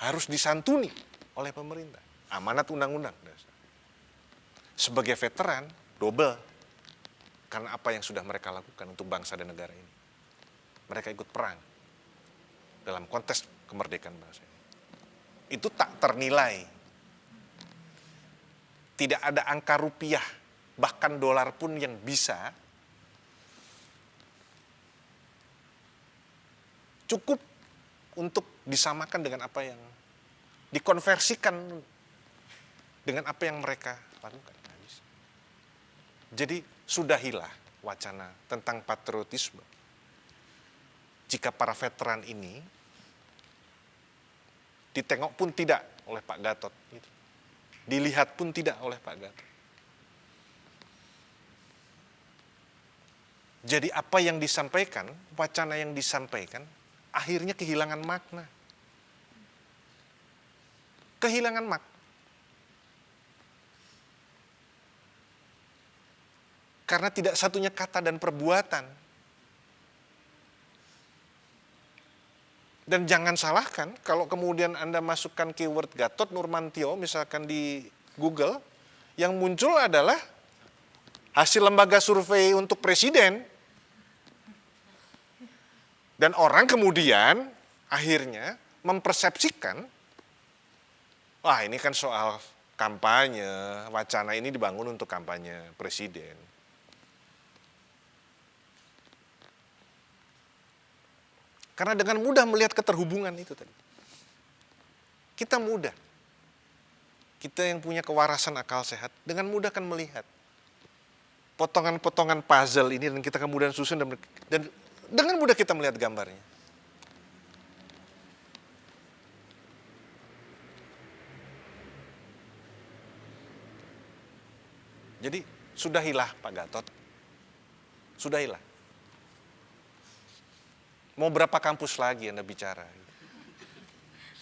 Harus disantuni oleh pemerintah. Amanat undang-undang dasar. Sebagai veteran, double. Karena apa yang sudah mereka lakukan untuk bangsa dan negara ini. Mereka ikut perang dalam konteks kemerdekaan bangsa ini. Itu tak ternilai. Tidak ada angka rupiah, bahkan dolar pun yang bisa cukup untuk disamakan dengan apa yang dikonversikan dengan apa yang mereka lakukan. Jadi sudahilah wacana tentang patriotisme. Jika para veteran ini ditengok pun tidak oleh Pak Gatot, dilihat pun tidak oleh Pak Gatot. Jadi apa yang disampaikan, wacana yang disampaikan, akhirnya kehilangan makna. Kehilangan makna. Karena tidak satunya kata dan perbuatan. Dan jangan salahkan, kalau kemudian Anda masukkan keyword Gatot Nurmantio, misalkan di Google, yang muncul adalah hasil lembaga survei untuk presiden. Dan orang kemudian akhirnya mempersepsikan, wah ini kan soal kampanye, wacana ini dibangun untuk kampanye presiden. Karena dengan mudah melihat keterhubungan itu tadi. Kita mudah. Kita yang punya kewarasan akal sehat, dengan mudah kan melihat potongan-potongan puzzle ini dan kita kemudian susun dan dengan mudah kita melihat gambarnya. Jadi sudahilah Pak Gatot. Sudahilah. Mau berapa kampus lagi Anda bicara?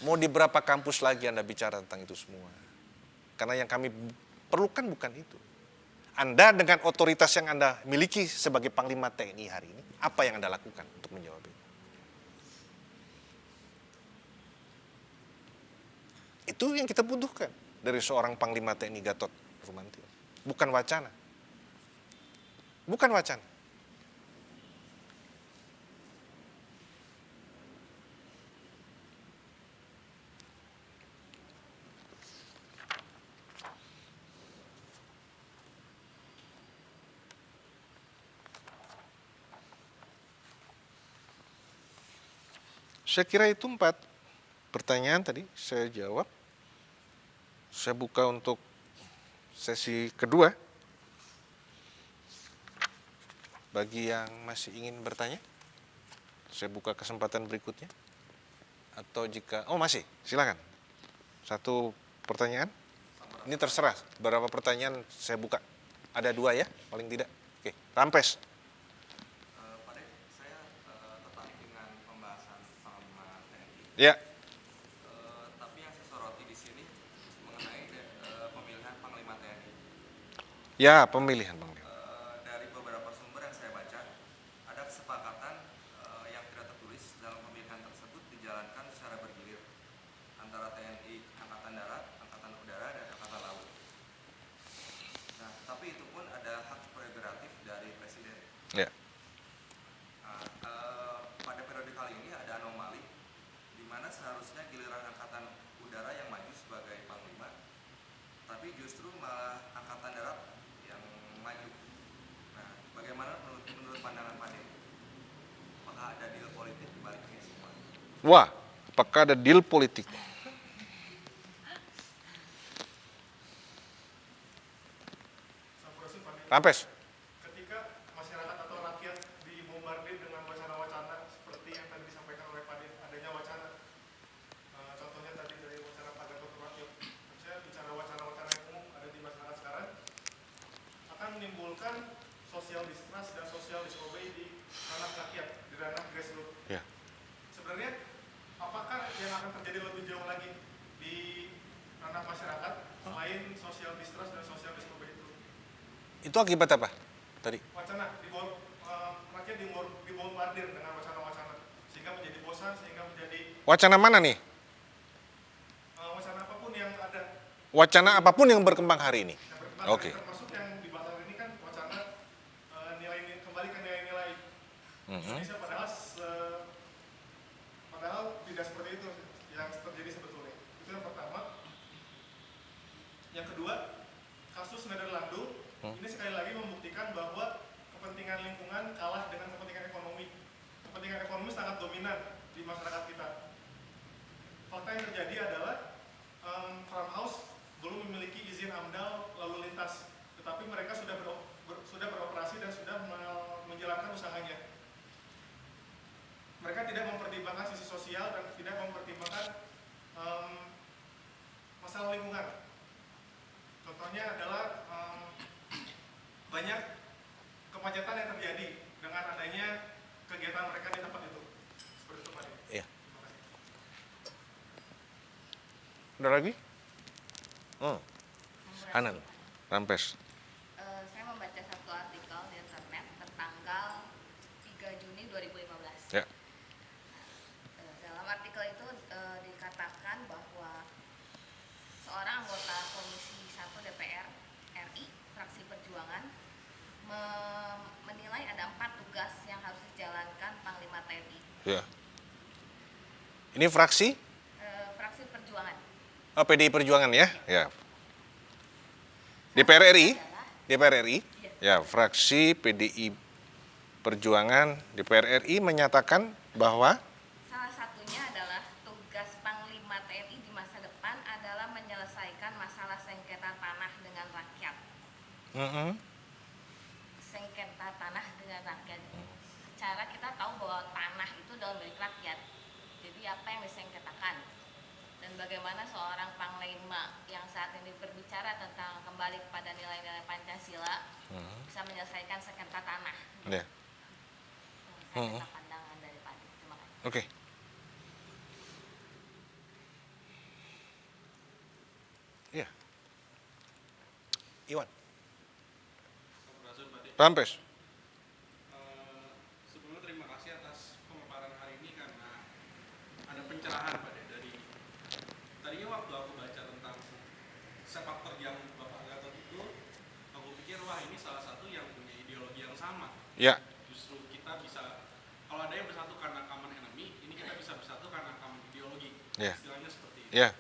Mau di berapa kampus lagi Anda bicara tentang itu semua? Karena yang kami perlukan bukan itu. Anda dengan otoritas yang Anda miliki sebagai Panglima TNI hari ini, apa yang Anda lakukan untuk menjawab itu? Itu yang kita butuhkan dari seorang Panglima TNI Gatot Nurmantio. Bukan wacana. Bukan wacana. Saya kira itu 4 pertanyaan tadi saya jawab. Saya buka untuk sesi kedua. Bagi yang masih ingin bertanya, saya buka kesempatan berikutnya. Atau jika, masih, silakan. 1 pertanyaan. Ini terserah, berapa pertanyaan saya buka. Ada 2 ya, paling tidak. Oke, Rampes. Pak Dek, saya tertarik dengan pembahasan Panglima TNI. Ya, Tapi yang saya soroti di sini mengenai pemilihan Panglima TNI. ya pemilihan Bang. Dari beberapa sumber yang saya baca, ada kesepakatan yang tidak tertulis dalam pemilihan tersebut dijalankan secara bergilir antara TNI Angkatan Darat, Angkatan Udara, dan Angkatan Laut. Nah, tapi itu pun ada hak prerogatif dari Presiden. Ya. Pada periode kali ini ada anomali di mana seharusnya giliran Angkatan Udara yang maju sebagai Panglima, tapi justru malah Angkatan Darat yang maju. Nah, bagaimana menurut pandangan Pak Dek? Apakah ada deal politik di balik ini semua? Wah, apakah ada deal politik? Rampes. Ketika masyarakat atau rakyat dibombardir dengan wacana-wacana seperti yang tadi disampaikan oleh Pak Den, adanya wacana, contohnya tadi dari wacana Pak Gatot Nurmantio, saya bicara wacana-wacana yang umum ada di masyarakat sekarang, akan menimbulkan social distrust dan social disobey di ranah rakyat, di ranah grassroots. Ya. Sebenarnya apakah yang akan terjadi lebih jauh lagi di ranah masyarakat selain social distrust dan social disobey itu? Itu akibat apa tadi? Wacana rakyat dibombardir dengan wacana-wacana sehingga menjadi bosan, sehingga menjadi Wacana mana nih? wacana apapun yang ada Wacana apapun yang berkembang hari ini. yang berkembang, Oke. termasuk yang dibahas hari ini kan wacana kembali ke nilai-nilai Indonesia, padahal tidak seperti itu yang terjadi sebetulnya. Itu yang pertama. Yang kedua, kasus Nederlandung ini sekali lagi membuktikan bahwa kepentingan lingkungan kalah dengan kepentingan ekonomi. Kepentingan ekonomi sangat dominan di masyarakat kita. Fakta yang terjadi adalah Farmhouse belum memiliki izin AMDAL lalu lintas, tetapi mereka sudah beroperasi dan sudah menjalankan usahanya. Mereka tidak mempertimbangkan sisi sosial dan tidak mempertimbangkan masalah lingkungan. Contohnya adalah banyak kemacetan yang terjadi dengan adanya kegiatan mereka di tempat itu. Seperti itu, Pak. Iya. Terima kasih. Ada lagi? Hanan, Rampes. Saya membaca satu artikel di internet tertanggal 3 Juni 2015. Ya. Dalam artikel itu dikatakan bahwa seorang anggota Komisi 1 DPR RI, fraksi Perjuangan, menilai ada 4 tugas yang harus dijalankan Panglima TNI. Ya. Ini fraksi Fraksi Perjuangan. PDI Perjuangan ya? Ya. DPR RI? DPR RI? Ya, fraksi PDI Perjuangan DPR RI menyatakan bahwa Salah satunya adalah tugas Panglima TNI di masa depan adalah menyelesaikan masalah sengketa tanah dengan rakyat. Sengketa tanah dengan rakyat. Secara kita tahu bahwa tanah itu adalah milik rakyat. Jadi apa yang disengketakan? Dan bagaimana seorang panglima yang saat ini berbicara tentang kembali kepada nilai-nilai Pancasila bisa menyelesaikan sengketa tanah. ya. Saya minta pandangan dari Pak Adi. Terima kasih. Oke. Iya. Iwan. Rampes. Sebelumnya terima kasih atas pemaparan hari ini karena ada pencerahan Pak dari tadinya waktu aku baca tentang sepak terjang Bapak Gatot itu, aku pikir wah ini salah satu yang punya ideologi yang sama. Ya. Justru kita bisa, kalau ada yang bersatu karena common enemy, ini kita bisa bersatu karena common ideologi. Ya. Istilahnya seperti itu. Ya.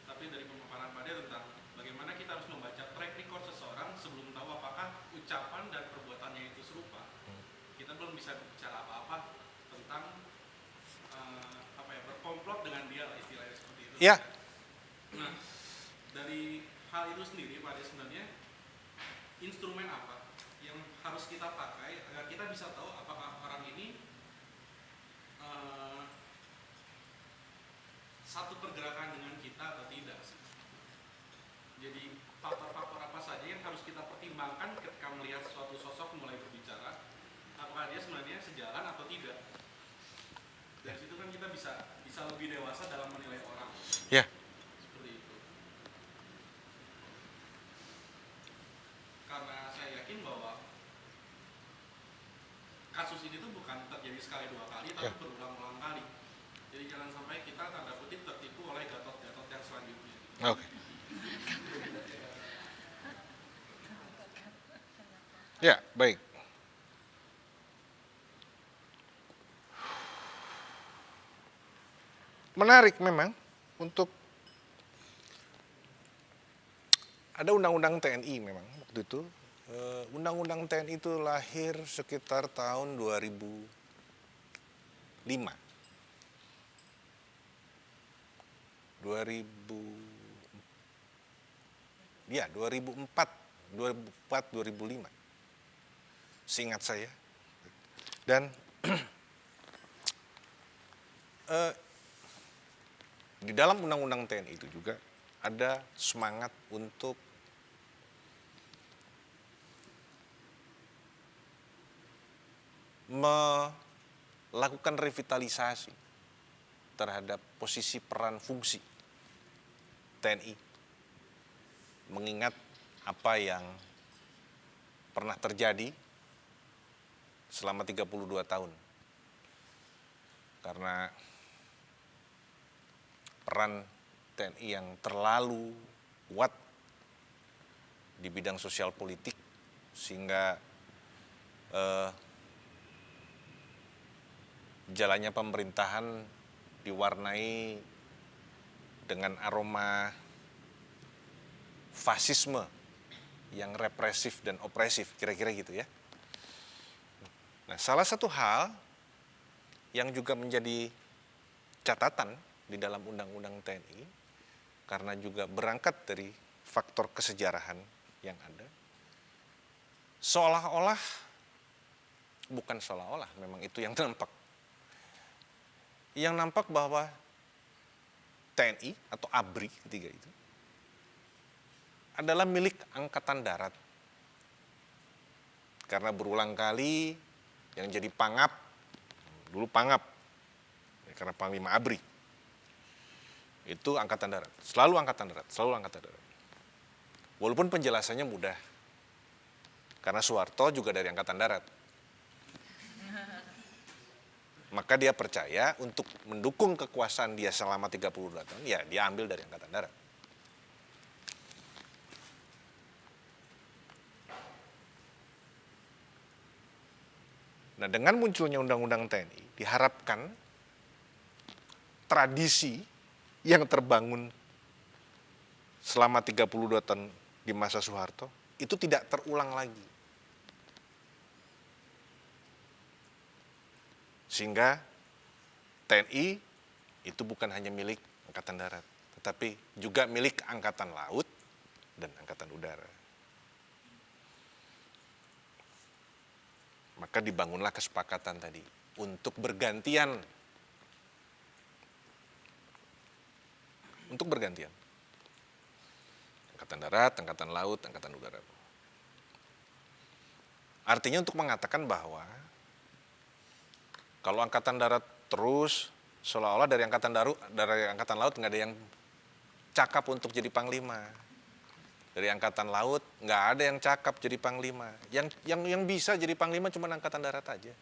Tapi dari pemaparan Pak tentang bagaimana kita harus membaca track record seseorang sebelum tahu apakah ucapan dan perbuatannya itu serupa, kita belum bisa bicara apa-apa tentang berkomplot dengan dia lah istilahnya seperti itu. Ya. Nah, dari hal itu sendiri Pak sebenarnya instrumen apa yang harus kita pakai agar kita bisa tahu apakah orang ini satu pergerakan dengan kita atau tidak sih. Jadi faktor-faktor apa saja yang harus kita pertimbangkan ketika melihat suatu sosok mulai berbicara, apakah dia sebenarnya sejalan atau tidak. Dari situ kan kita bisa lebih dewasa dalam menilai orang. Ya. Seperti itu. Karena saya yakin bahwa kasus ini tuh bukan terjadi sekali dua kali, tapi berulang-ulang kali. Jadi jangan sampai kita tanda kutip tertipu oleh Gatot-Gatot yang selanjutnya. Oke. Ya, baik. Menarik memang untuk ada undang-undang TNI memang waktu itu. Undang-undang TNI itu lahir sekitar tahun 2005. 2005. Seingat saya. Dan di dalam undang-undang TNI itu juga ada semangat untuk melakukan revitalisasi terhadap posisi peran fungsi TNI. Mengingat apa yang pernah terjadi selama 32 tahun. Karena peran TNI yang terlalu kuat di bidang sosial politik sehingga jalannya pemerintahan diwarnai dengan aroma fasisme yang represif dan opresif, kira-kira gitu ya. Nah, salah satu hal yang juga menjadi catatan di dalam undang-undang TNI, karena juga berangkat dari faktor kesejarahan yang ada, seolah-olah, bukan seolah-olah, memang itu yang nampak. Yang nampak bahwa TNI atau ABRI ketiga itu adalah milik Angkatan Darat. Karena berulang kali yang jadi pangap, dulu pangap, karena Panglima ABRI, itu Angkatan Darat, selalu Angkatan Darat, selalu Angkatan Darat. Walaupun penjelasannya mudah, karena Soeharto juga dari Angkatan Darat. Maka dia percaya untuk mendukung kekuasaan dia selama 32 tahun, ya dia ambil dari Angkatan Darat. Nah, dengan munculnya Undang-Undang TNI, diharapkan tradisi yang terbangun selama 32 tahun di masa Soeharto itu tidak terulang lagi. Sehingga TNI itu bukan hanya milik Angkatan Darat, tetapi juga milik Angkatan Laut dan Angkatan Udara. Maka dibangunlah kesepakatan tadi untuk bergantian. Untuk bergantian. Angkatan Darat, Angkatan Laut, Angkatan Udara. Artinya untuk mengatakan bahwa kalau Angkatan Darat terus seolah-olah dari Angkatan Laut nggak ada yang cakap untuk jadi panglima. Dari Angkatan Laut nggak ada yang cakap jadi panglima. Yang bisa jadi panglima cuma Angkatan Darat aja.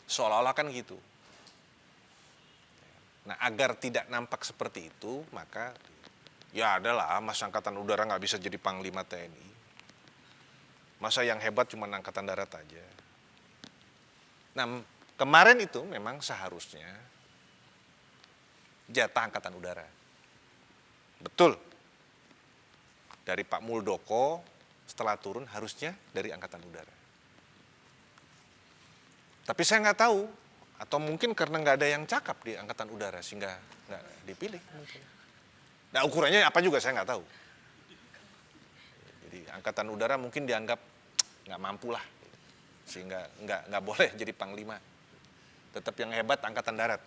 Seolah-olah kan gitu. Nah, agar tidak nampak seperti itu, maka ya adalah Mas Angkatan Udara nggak bisa jadi panglima TNI. Masa yang hebat cuma Angkatan Darat aja. Nah, kemarin itu memang seharusnya jatah Angkatan Udara. Betul. Dari Pak Muldoko setelah turun harusnya dari Angkatan Udara. Tapi saya nggak tahu, atau mungkin karena nggak ada yang cakap di Angkatan Udara sehingga nggak dipilih mungkin. Nah, ukurannya apa juga saya nggak tahu. Jadi Angkatan Udara mungkin dianggap nggak mampu lah, sehingga nggak boleh jadi panglima. Tetap yang hebat Angkatan Darat.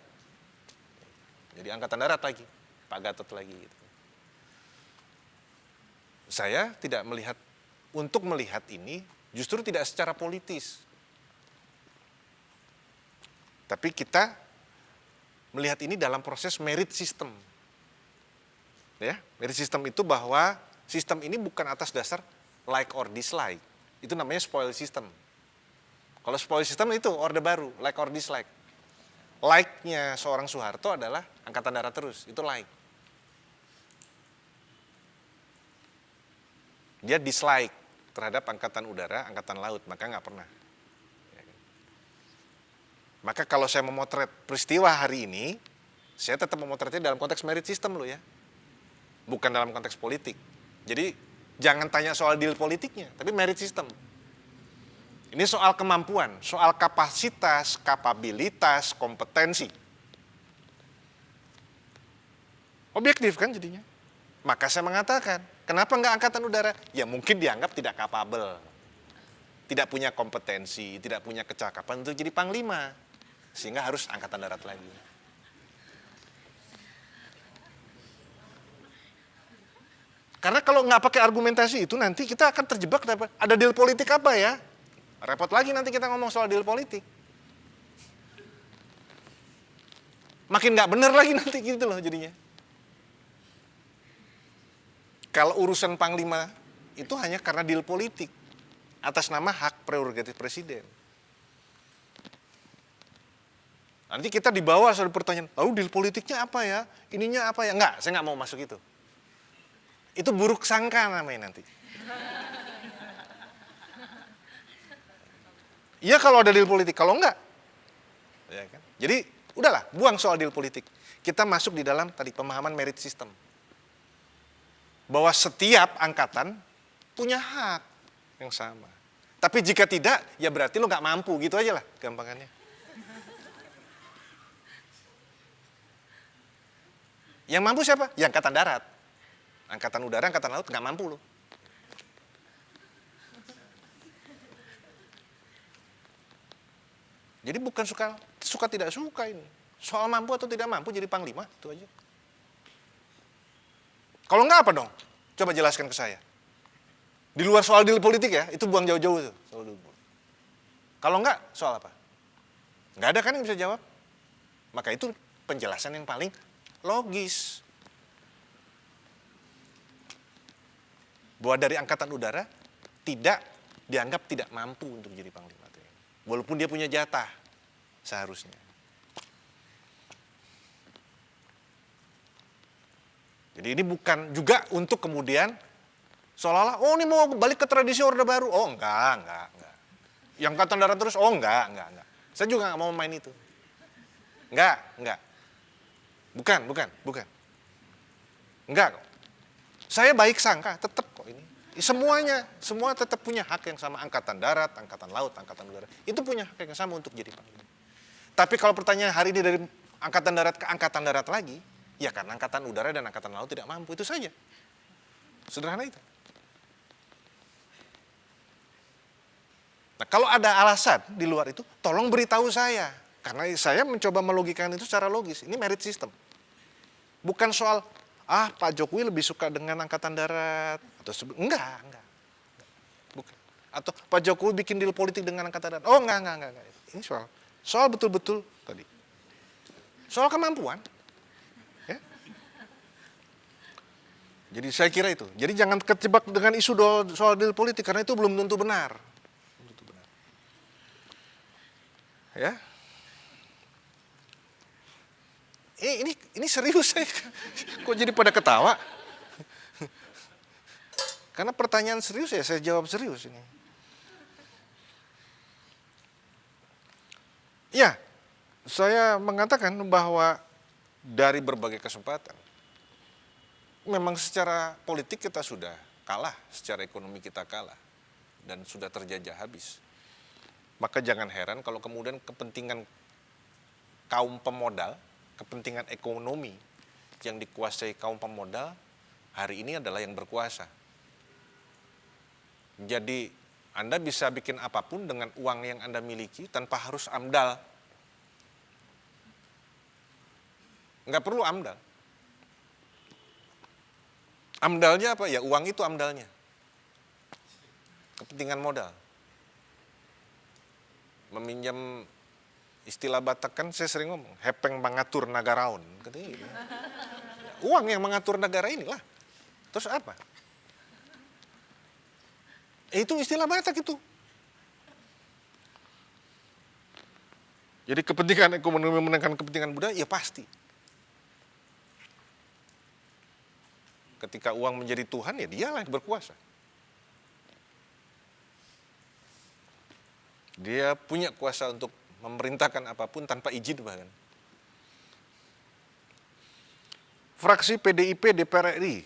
Jadi Angkatan Darat lagi, Pak Gatot lagi. Gitu. Saya tidak melihat, untuk melihat ini justru tidak secara politis. Tapi kita melihat ini dalam proses merit system. Ya, merit system itu bahwa sistem ini bukan atas dasar like or dislike. Itu namanya spoil system. Kalau spoil system itu orde baru, like or dislike. Like-nya seorang Soeharto adalah Angkatan Darat terus, itu like. Dia dislike terhadap Angkatan Udara, Angkatan Laut, maka nggak pernah. Maka kalau saya memotret peristiwa hari ini, saya tetap memotretnya dalam konteks merit system loh ya. Bukan dalam konteks politik. Jadi jangan tanya soal deal politiknya, tapi merit system. Ini soal kemampuan, soal kapasitas, kapabilitas, kompetensi. Objektif kan jadinya. Maka saya mengatakan, kenapa nggak Angkatan Udara? Ya mungkin dianggap tidak kapabel. Tidak punya kompetensi, tidak punya kecakapan untuk jadi panglima. Sehingga harus Angkatan Darat lagi. Karena kalau nggak pakai argumentasi itu nanti kita akan terjebak, ada deal politik apa ya? Repot lagi nanti kita ngomong soal deal politik. Makin nggak bener lagi nanti gitu loh jadinya. Kalau urusan panglima itu hanya karena deal politik atas nama hak prerogatif presiden. Nanti kita dibawa soal pertanyaan, lalu deal politiknya apa ya? Ininya apa ya? Enggak, saya nggak mau masuk itu. Itu buruk sangka namanya nanti. Iya kalau ada deal politik, kalau enggak. Ya kan? Jadi udahlah, buang soal deal politik. Kita masuk di dalam tadi pemahaman merit system. Bahwa setiap angkatan punya hak yang sama. Tapi jika tidak, ya berarti lo nggak mampu, gitu aja lah gampangannya. Yang mampu siapa? Ya Angkatan Darat. Angkatan Udara, Angkatan Laut nggak mampu lo. Jadi bukan suka tidak suka ini. Soal mampu atau tidak mampu jadi panglima, itu aja. Kalau enggak apa dong? Coba jelaskan ke saya. Di luar soal deal politik ya, itu buang jauh-jauh tuh. Kalau enggak, soal apa? Enggak ada kan yang bisa jawab? Maka itu penjelasan yang paling logis. Bahwa dari Angkatan Udara tidak dianggap tidak mampu untuk jadi panglima TNI. Walaupun dia punya jatah seharusnya. Jadi ini bukan juga untuk kemudian seolah-olah, oh ini mau balik ke tradisi Orde Baru. Oh enggak. Yang Angkatan Darat terus, oh enggak. Saya juga nggak mau main itu. Enggak. Bukan. Enggak kok. Saya baik sangka, tetap kok ini. Semua tetap punya hak yang sama. Angkatan darat, angkatan laut, angkatan udara. Itu punya hak yang sama untuk jadi panglima. Tapi kalau pertanyaan hari ini dari angkatan darat ke angkatan darat lagi, ya karena angkatan udara dan angkatan laut tidak mampu, itu saja. Sederhana itu. Nah, kalau ada alasan di luar itu, tolong beritahu saya. Karena saya mencoba melogikakan itu secara logis. Ini merit system. Bukan soal, Pak Jokowi lebih suka dengan angkatan darat. Enggak. Bukan. Atau Pak Jokowi bikin deal politik dengan angkatan darat. Oh, enggak. Ini soal betul-betul tadi. Soal kemampuan. Ya. Jadi saya kira itu. Jadi jangan terjebak dengan isu soal deal politik, karena itu belum tentu benar. Ya. Ini serius saya. Kok jadi pada ketawa? Karena pertanyaan serius ya saya jawab serius ini. Ya, saya mengatakan bahwa dari berbagai kesempatan, memang secara politik kita sudah kalah, secara ekonomi kita kalah, dan sudah terjajah habis. Maka jangan heran kalau kemudian kepentingan kaum pemodal, kepentingan ekonomi yang dikuasai kaum pemodal, hari ini adalah yang berkuasa. Jadi Anda bisa bikin apapun dengan uang yang Anda miliki tanpa harus AMDAL. Nggak perlu AMDAL. AMDALnya apa? Ya uang itu AMDALnya. Kepentingan modal. Meminjam istilah Batak kan saya sering ngomong, hepeng mengatur nagaraon. Katanya gitu. Uang yang mengatur negara inilah. Terus apa? Itu istilah Batak itu. Jadi kepentingan ekonomi menekan kepentingan budaya, ya pasti. Ketika uang menjadi Tuhan, ya dialah yang berkuasa. Dia punya kuasa untuk memerintahkan apapun tanpa izin bahkan. Fraksi PDIP DPR RI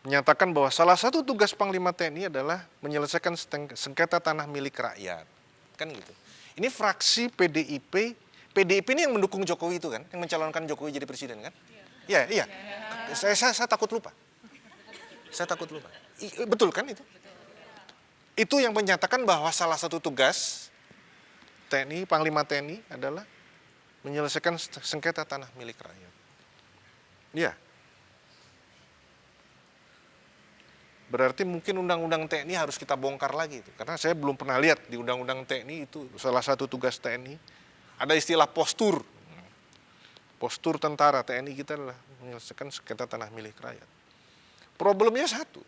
menyatakan bahwa salah satu tugas Panglima TNI adalah menyelesaikan sengketa tanah milik rakyat. Kan gitu. Ini fraksi PDIP ini yang mendukung Jokowi itu kan, yang mencalonkan Jokowi jadi presiden kan? Iya. Saya takut lupa. Betul kan itu? Itu yang menyatakan bahwa salah satu tugas TNI, Panglima TNI adalah menyelesaikan sengketa tanah milik rakyat. Iya. Berarti mungkin undang-undang TNI harus kita bongkar lagi itu. Karena saya belum pernah lihat di undang-undang TNI itu salah satu tugas TNI. Ada istilah postur. Postur tentara TNI kita adalah menyelesaikan sengketa tanah milik rakyat. Problemnya satu.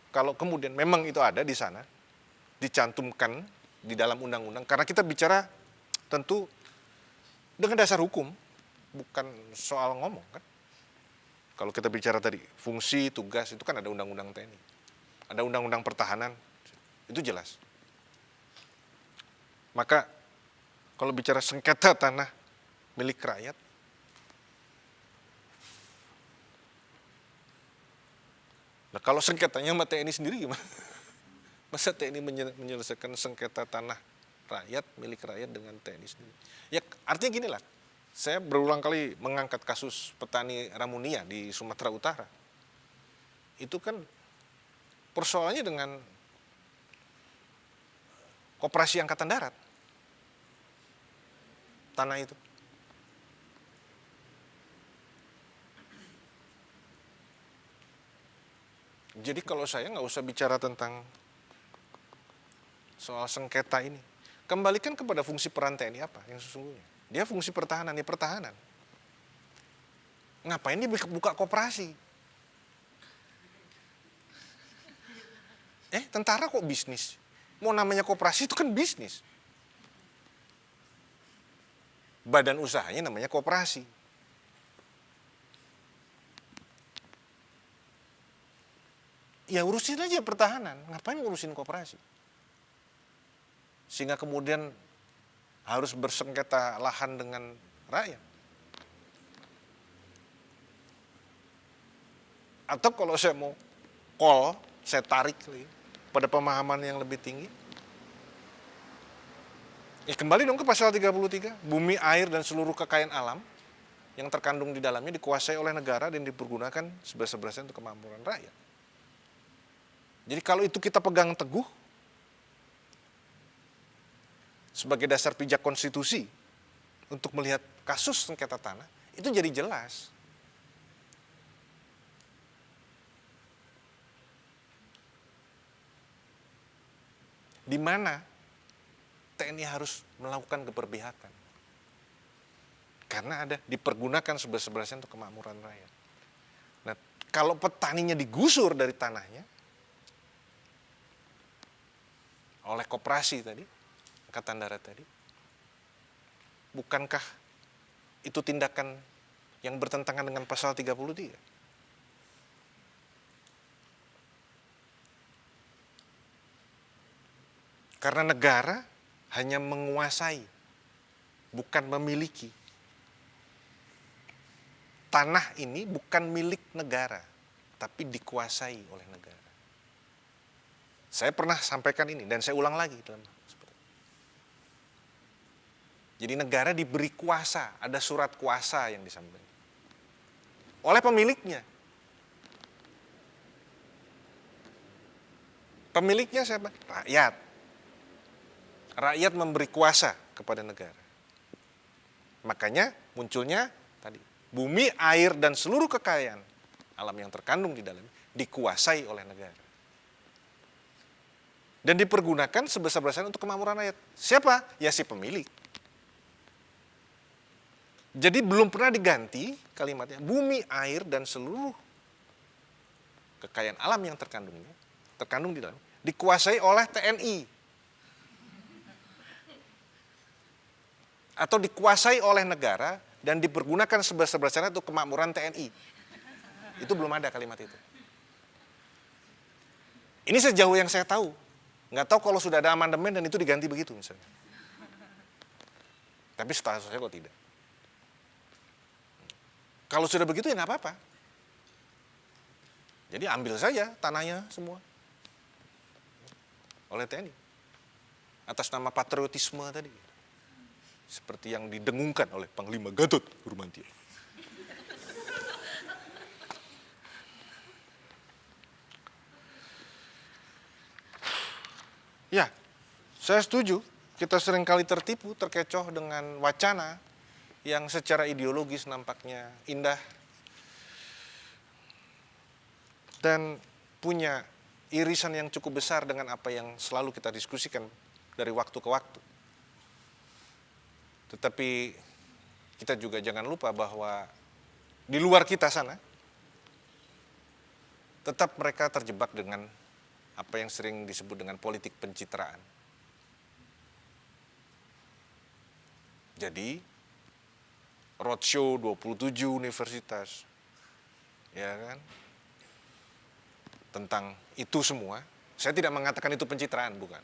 Kalau kemudian memang itu ada di sana, dicantumkan di dalam undang-undang, karena kita bicara tentu dengan dasar hukum, bukan soal ngomong kan. Kalau kita bicara tadi, fungsi, tugas, itu kan ada undang-undang TNI. Ada undang-undang pertahanan, itu jelas. Maka, kalau bicara sengketa tanah milik rakyat, nah kalau sengketanya sama TNI sendiri gimana? Masa TNI menyelesaikan sengketa tanah rakyat, milik rakyat dengan TNI sendiri? Ya artinya gini lah, saya berulang kali mengangkat kasus petani Ramunia di Sumatera Utara. Itu kan persoalannya dengan Koperasi Angkatan Darat. Tanah itu. Jadi kalau saya nggak usah bicara tentang soal sengketa ini. Kembalikan kepada fungsi peran TNI apa yang sesungguhnya. Dia fungsi pertahanan, ya pertahanan. Ngapain dia buka koperasi? Tentara kok bisnis? Mau namanya koperasi itu kan bisnis. Badan usahanya namanya koperasi. Ya urusin aja pertahanan, ngapain ngurusin koperasi? Sehingga kemudian harus bersengketa lahan dengan rakyat. Atau kalau saya mau saya tarik lagi pada pemahaman yang lebih tinggi. Ya kembali dong ke pasal 33, bumi, air, dan seluruh kekayaan alam yang terkandung di dalamnya dikuasai oleh negara dan dipergunakan sebesar-besarnya untuk kemakmuran rakyat. Jadi kalau itu kita pegang teguh sebagai dasar pijak konstitusi untuk melihat kasus sengketa tanah, itu jadi jelas. Di mana TNI harus melakukan keberpihakan. Karena ada dipergunakan sebesar-besarnya untuk kemakmuran rakyat. Nah, kalau petaninya digusur dari tanahnya oleh koperasi tadi, Angkatan Darat tadi, bukankah itu tindakan yang bertentangan dengan pasal 33? Karena negara hanya menguasai, bukan memiliki. Tanah ini bukan milik negara, tapi dikuasai oleh negara. Saya pernah sampaikan ini, dan saya ulang lagi dalam seperti ini. Jadi negara diberi kuasa, ada surat kuasa yang disampaikan oleh pemiliknya. Pemiliknya siapa? Rakyat. Rakyat memberi kuasa kepada negara. Makanya munculnya tadi, bumi, air, dan seluruh kekayaan alam yang terkandung di dalamnya dikuasai oleh negara. Dan dipergunakan sebesar-besarnya untuk kemakmuran rakyat. Siapa? Ya si pemilik. Jadi belum pernah diganti kalimatnya, bumi, air, dan seluruh kekayaan alam yang terkandung di dalamnya dikuasai oleh TNI. Atau dikuasai oleh negara dan dipergunakan sebesar-besarnya untuk kemakmuran TNI. Itu belum ada kalimat itu. Ini sejauh yang saya tahu. Nggak tahu kalau sudah ada amandemen dan itu diganti begitu misalnya. Tapi setahu saya kok tidak. Kalau sudah begitu ya nggak apa-apa. Jadi ambil saja tanahnya semua oleh TNI. Atas nama patriotisme tadi. Seperti yang didengungkan oleh Panglima Gatot Nurmantio. Ya, saya setuju. Kita seringkali tertipu, terkecoh dengan wacana yang secara ideologis nampaknya indah dan punya irisan yang cukup besar dengan apa yang selalu kita diskusikan dari waktu ke waktu. Tetapi kita juga jangan lupa bahwa di luar kita sana tetap mereka terjebak dengan apa yang sering disebut dengan politik pencitraan. Jadi roadshow 27 universitas, ya kan, tentang itu semua. Saya tidak mengatakan itu pencitraan, bukan.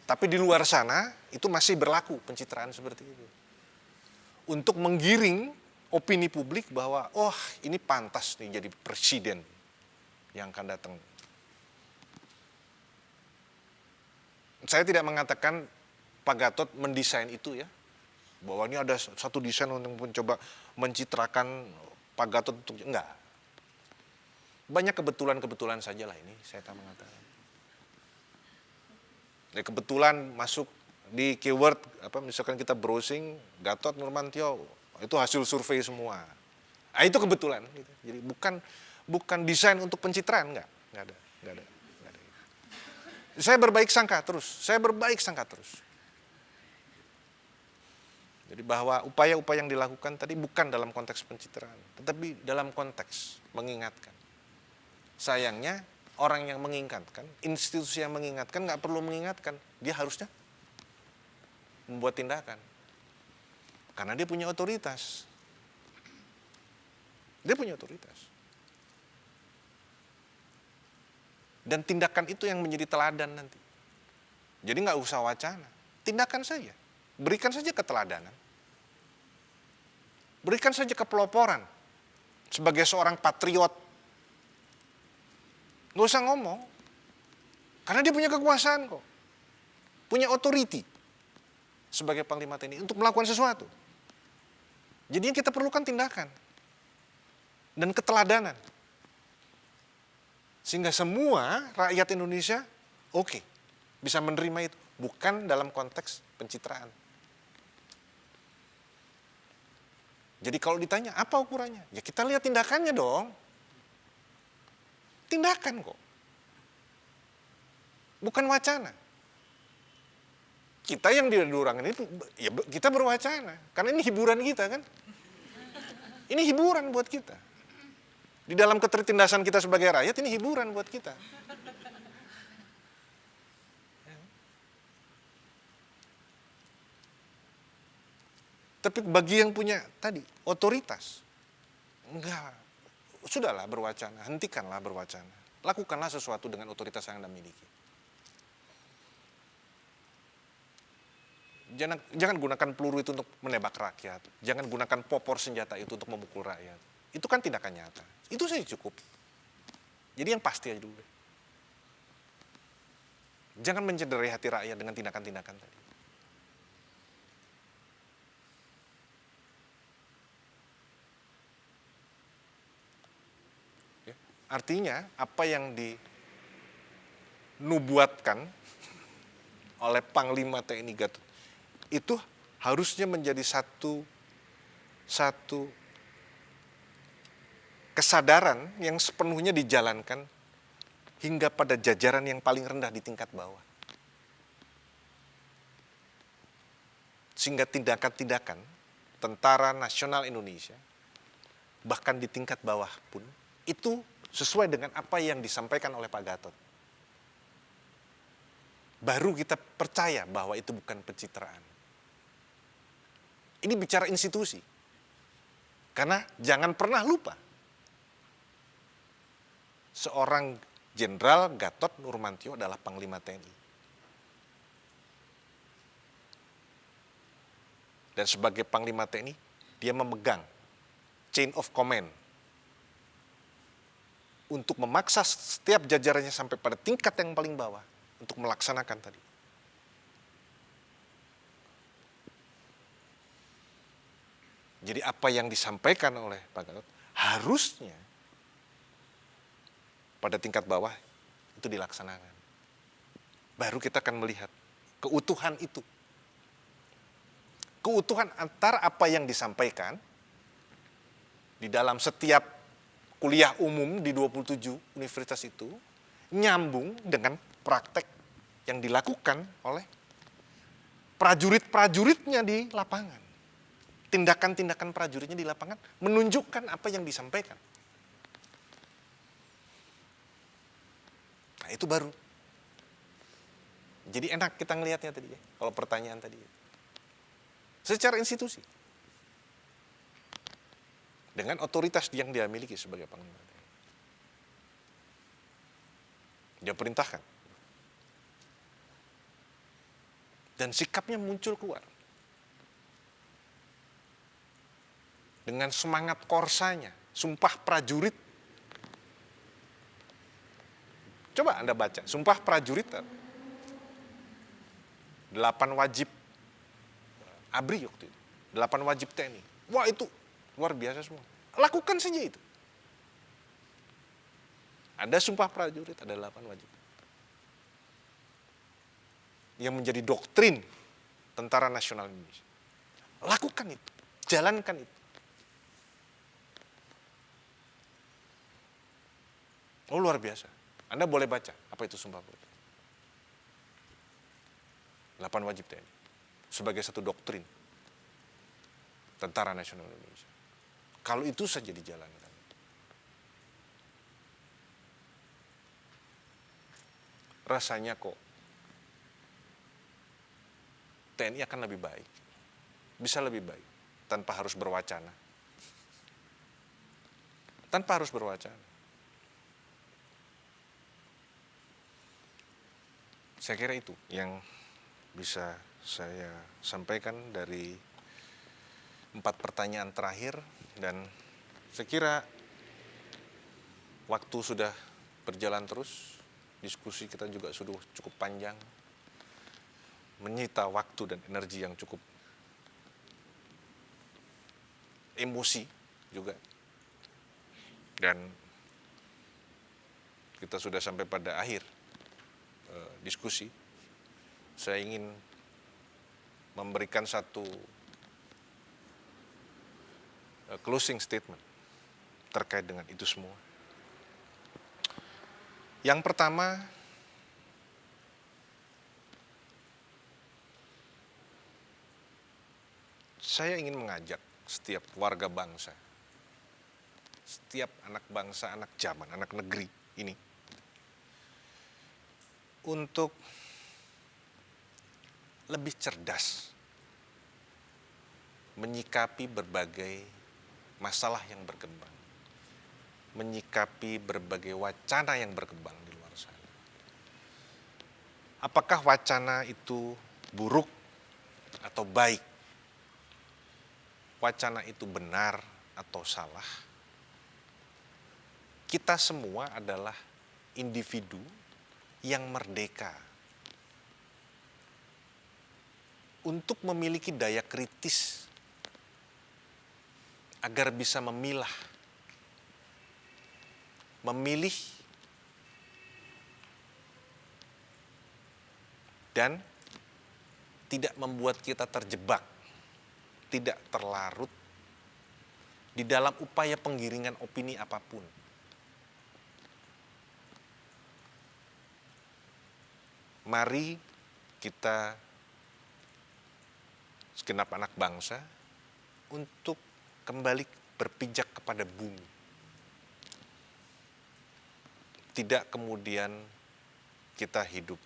Tapi di luar sana itu masih berlaku pencitraan seperti itu. Untuk menggiring opini publik bahwa ini pantas nih jadi presiden yang akan datang. Saya tidak mengatakan Pak Gatot mendesain itu ya. Bahwa ini ada satu desain untuk mencoba mencitrakan Pak Gatot untuk enggak. Banyak kebetulan-kebetulan saja lah ini saya tak mengatakan. Ya, kebetulan masuk di keyword misalkan kita browsing Gatot Nurmantio, itu hasil survei semua. Itu kebetulan gitu. Jadi bukan desain untuk pencitraan, enggak ada. Saya berbaik sangka terus. Jadi bahwa upaya-upaya yang dilakukan tadi bukan dalam konteks pencitraan, tetapi dalam konteks mengingatkan. Sayangnya orang yang mengingatkan, institusi yang mengingatkan nggak perlu mengingatkan, dia harusnya membuat tindakan. Karena dia punya otoritas. Dan tindakan itu yang menjadi teladan nanti. Jadi nggak usah wacana, tindakan saja. Berikan saja keteladanan. Berikan saja kepeloporan. Sebagai seorang patriot Nggak usah ngomong. Karena dia punya kekuasaan kok. Punya authority sebagai Panglima TNI untuk melakukan sesuatu. Jadi yang kita perlukan tindakan dan keteladanan. Sehingga semua rakyat Indonesia oke, bisa menerima itu. Bukan dalam konteks pencitraan. Jadi kalau ditanya apa ukurannya? Ya kita lihat tindakannya dong. Tindakan kok. Bukan wacana. Kita yang di ruangan itu, ya kita berwacana. Karena ini hiburan kita kan. Ini hiburan buat kita. Di dalam ketertindasan kita sebagai rakyat, ini hiburan buat kita. Tapi bagi yang punya tadi otoritas, enggak, sudahlah berwacana, hentikanlah berwacana, lakukanlah sesuatu dengan otoritas yang Anda miliki. Jangan gunakan peluru itu untuk menembak rakyat, jangan gunakan popor senjata itu untuk memukul rakyat. Itu kan tindakan nyata, itu saja cukup. Jadi yang pasti aja dulu. Jangan mencederai hati rakyat dengan tindakan-tindakan tadi. Artinya apa yang dinubuatkan oleh Panglima TNI Gatot itu harusnya menjadi satu kesadaran yang sepenuhnya dijalankan hingga pada jajaran yang paling rendah di tingkat bawah. Sehingga tindakan-tindakan Tentara Nasional Indonesia bahkan di tingkat bawah pun itu sesuai dengan apa yang disampaikan oleh Pak Gatot. Baru kita percaya bahwa itu bukan pencitraan. Ini bicara institusi. Karena jangan pernah lupa, seorang Jenderal Gatot Nurmantio adalah Panglima TNI. Dan sebagai Panglima TNI, dia memegang chain of command untuk memaksa setiap jajarannya sampai pada tingkat yang paling bawah untuk melaksanakan tadi. Jadi apa yang disampaikan oleh Pak Gatot harusnya pada tingkat bawah itu dilaksanakan. Baru kita akan melihat keutuhan itu. Keutuhan antara apa yang disampaikan di dalam setiap kuliah umum di 27 universitas itu nyambung dengan praktek yang dilakukan oleh prajurit-prajuritnya di lapangan. Tindakan-tindakan prajuritnya di lapangan menunjukkan apa yang disampaikan. Nah, itu baru. Jadi enak kita ngelihatnya tadi ya, kalau pertanyaan tadi. Secara institusi. Dengan otoritas yang dia miliki sebagai Panglima TNI. Dia perintahkan. Dan sikapnya muncul keluar. Dengan semangat korsanya, sumpah prajurit. Coba Anda baca, sumpah prajurit. 8 wajib ABRI waktu itu. 8 wajib TNI. Wah itu luar biasa semua. Lakukan saja itu. Ada sumpah prajurit, ada 8 wajib. Yang menjadi doktrin Tentara Nasional Indonesia. Lakukan itu, jalankan itu. Oh luar biasa. Anda boleh baca apa itu sumpah prajurit. 8 wajib TNI. Sebagai satu doktrin Tentara Nasional Indonesia. Kalau itu saja dijalankan. Rasanya kok TNI akan lebih baik. Bisa lebih baik. Tanpa harus berwacana. Tanpa harus berwacana. Saya kira itu yang bisa saya sampaikan dari 4 pertanyaan terakhir. Dan saya kira waktu sudah berjalan terus, diskusi kita juga sudah cukup panjang, menyita waktu dan energi yang cukup emosi juga. Dan kita sudah sampai pada akhir diskusi. Saya ingin memberikan satu closing statement terkait dengan itu semua. Yang pertama, saya ingin mengajak setiap warga bangsa, setiap anak bangsa, anak zaman, anak negeri ini, untuk lebih cerdas menyikapi berbagai masalah yang berkembang, menyikapi berbagai wacana yang berkembang di luar sana. Apakah wacana itu buruk atau baik? Wacana itu benar atau salah? Kita semua adalah individu yang merdeka untuk memiliki daya kritis agar bisa memilah, memilih, dan tidak membuat kita terjebak, tidak terlarut di dalam upaya penggiringan opini apapun. Mari kita segenap anak bangsa untuk kembali berpijak kepada bumi. Tidak kemudian kita hidup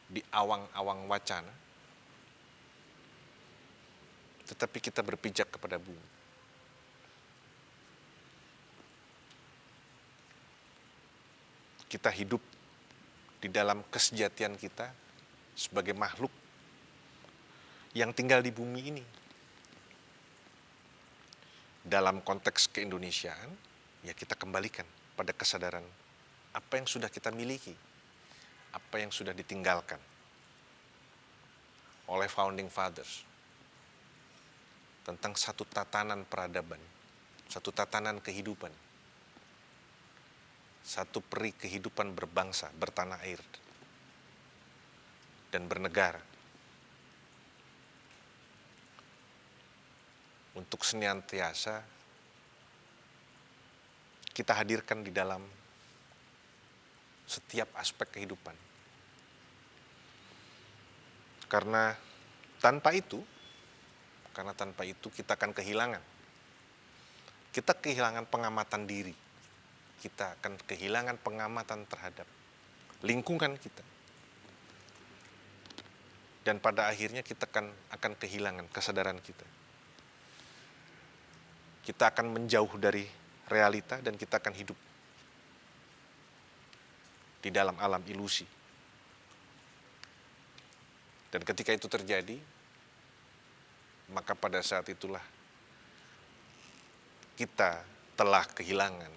di awang-awang wacana, tetapi kita berpijak kepada bumi. Kita hidup di dalam kesejatian kita sebagai makhluk yang tinggal di bumi ini. Dalam konteks keindonesiaan, ya kita kembalikan pada kesadaran apa yang sudah kita miliki, apa yang sudah ditinggalkan oleh founding fathers tentang satu tatanan peradaban, satu tatanan kehidupan, satu peri kehidupan berbangsa, bertanah air, dan bernegara. Untuk senantiasa kita hadirkan di dalam setiap aspek kehidupan. Karena tanpa itu kita akan kehilangan. Kita kehilangan pengamatan diri. Kita akan kehilangan pengamatan terhadap lingkungan kita. Dan pada akhirnya kita akan kehilangan kesadaran kita. Kita akan menjauh dari realita dan kita akan hidup di dalam alam ilusi. Dan ketika itu terjadi, maka pada saat itulah kita telah kehilangan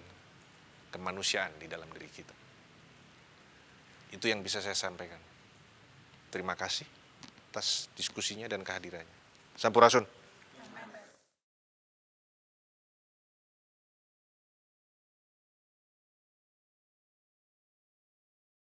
kemanusiaan di dalam diri kita. Itu yang bisa saya sampaikan. Terima kasih atas diskusinya dan kehadirannya. Sampurasun.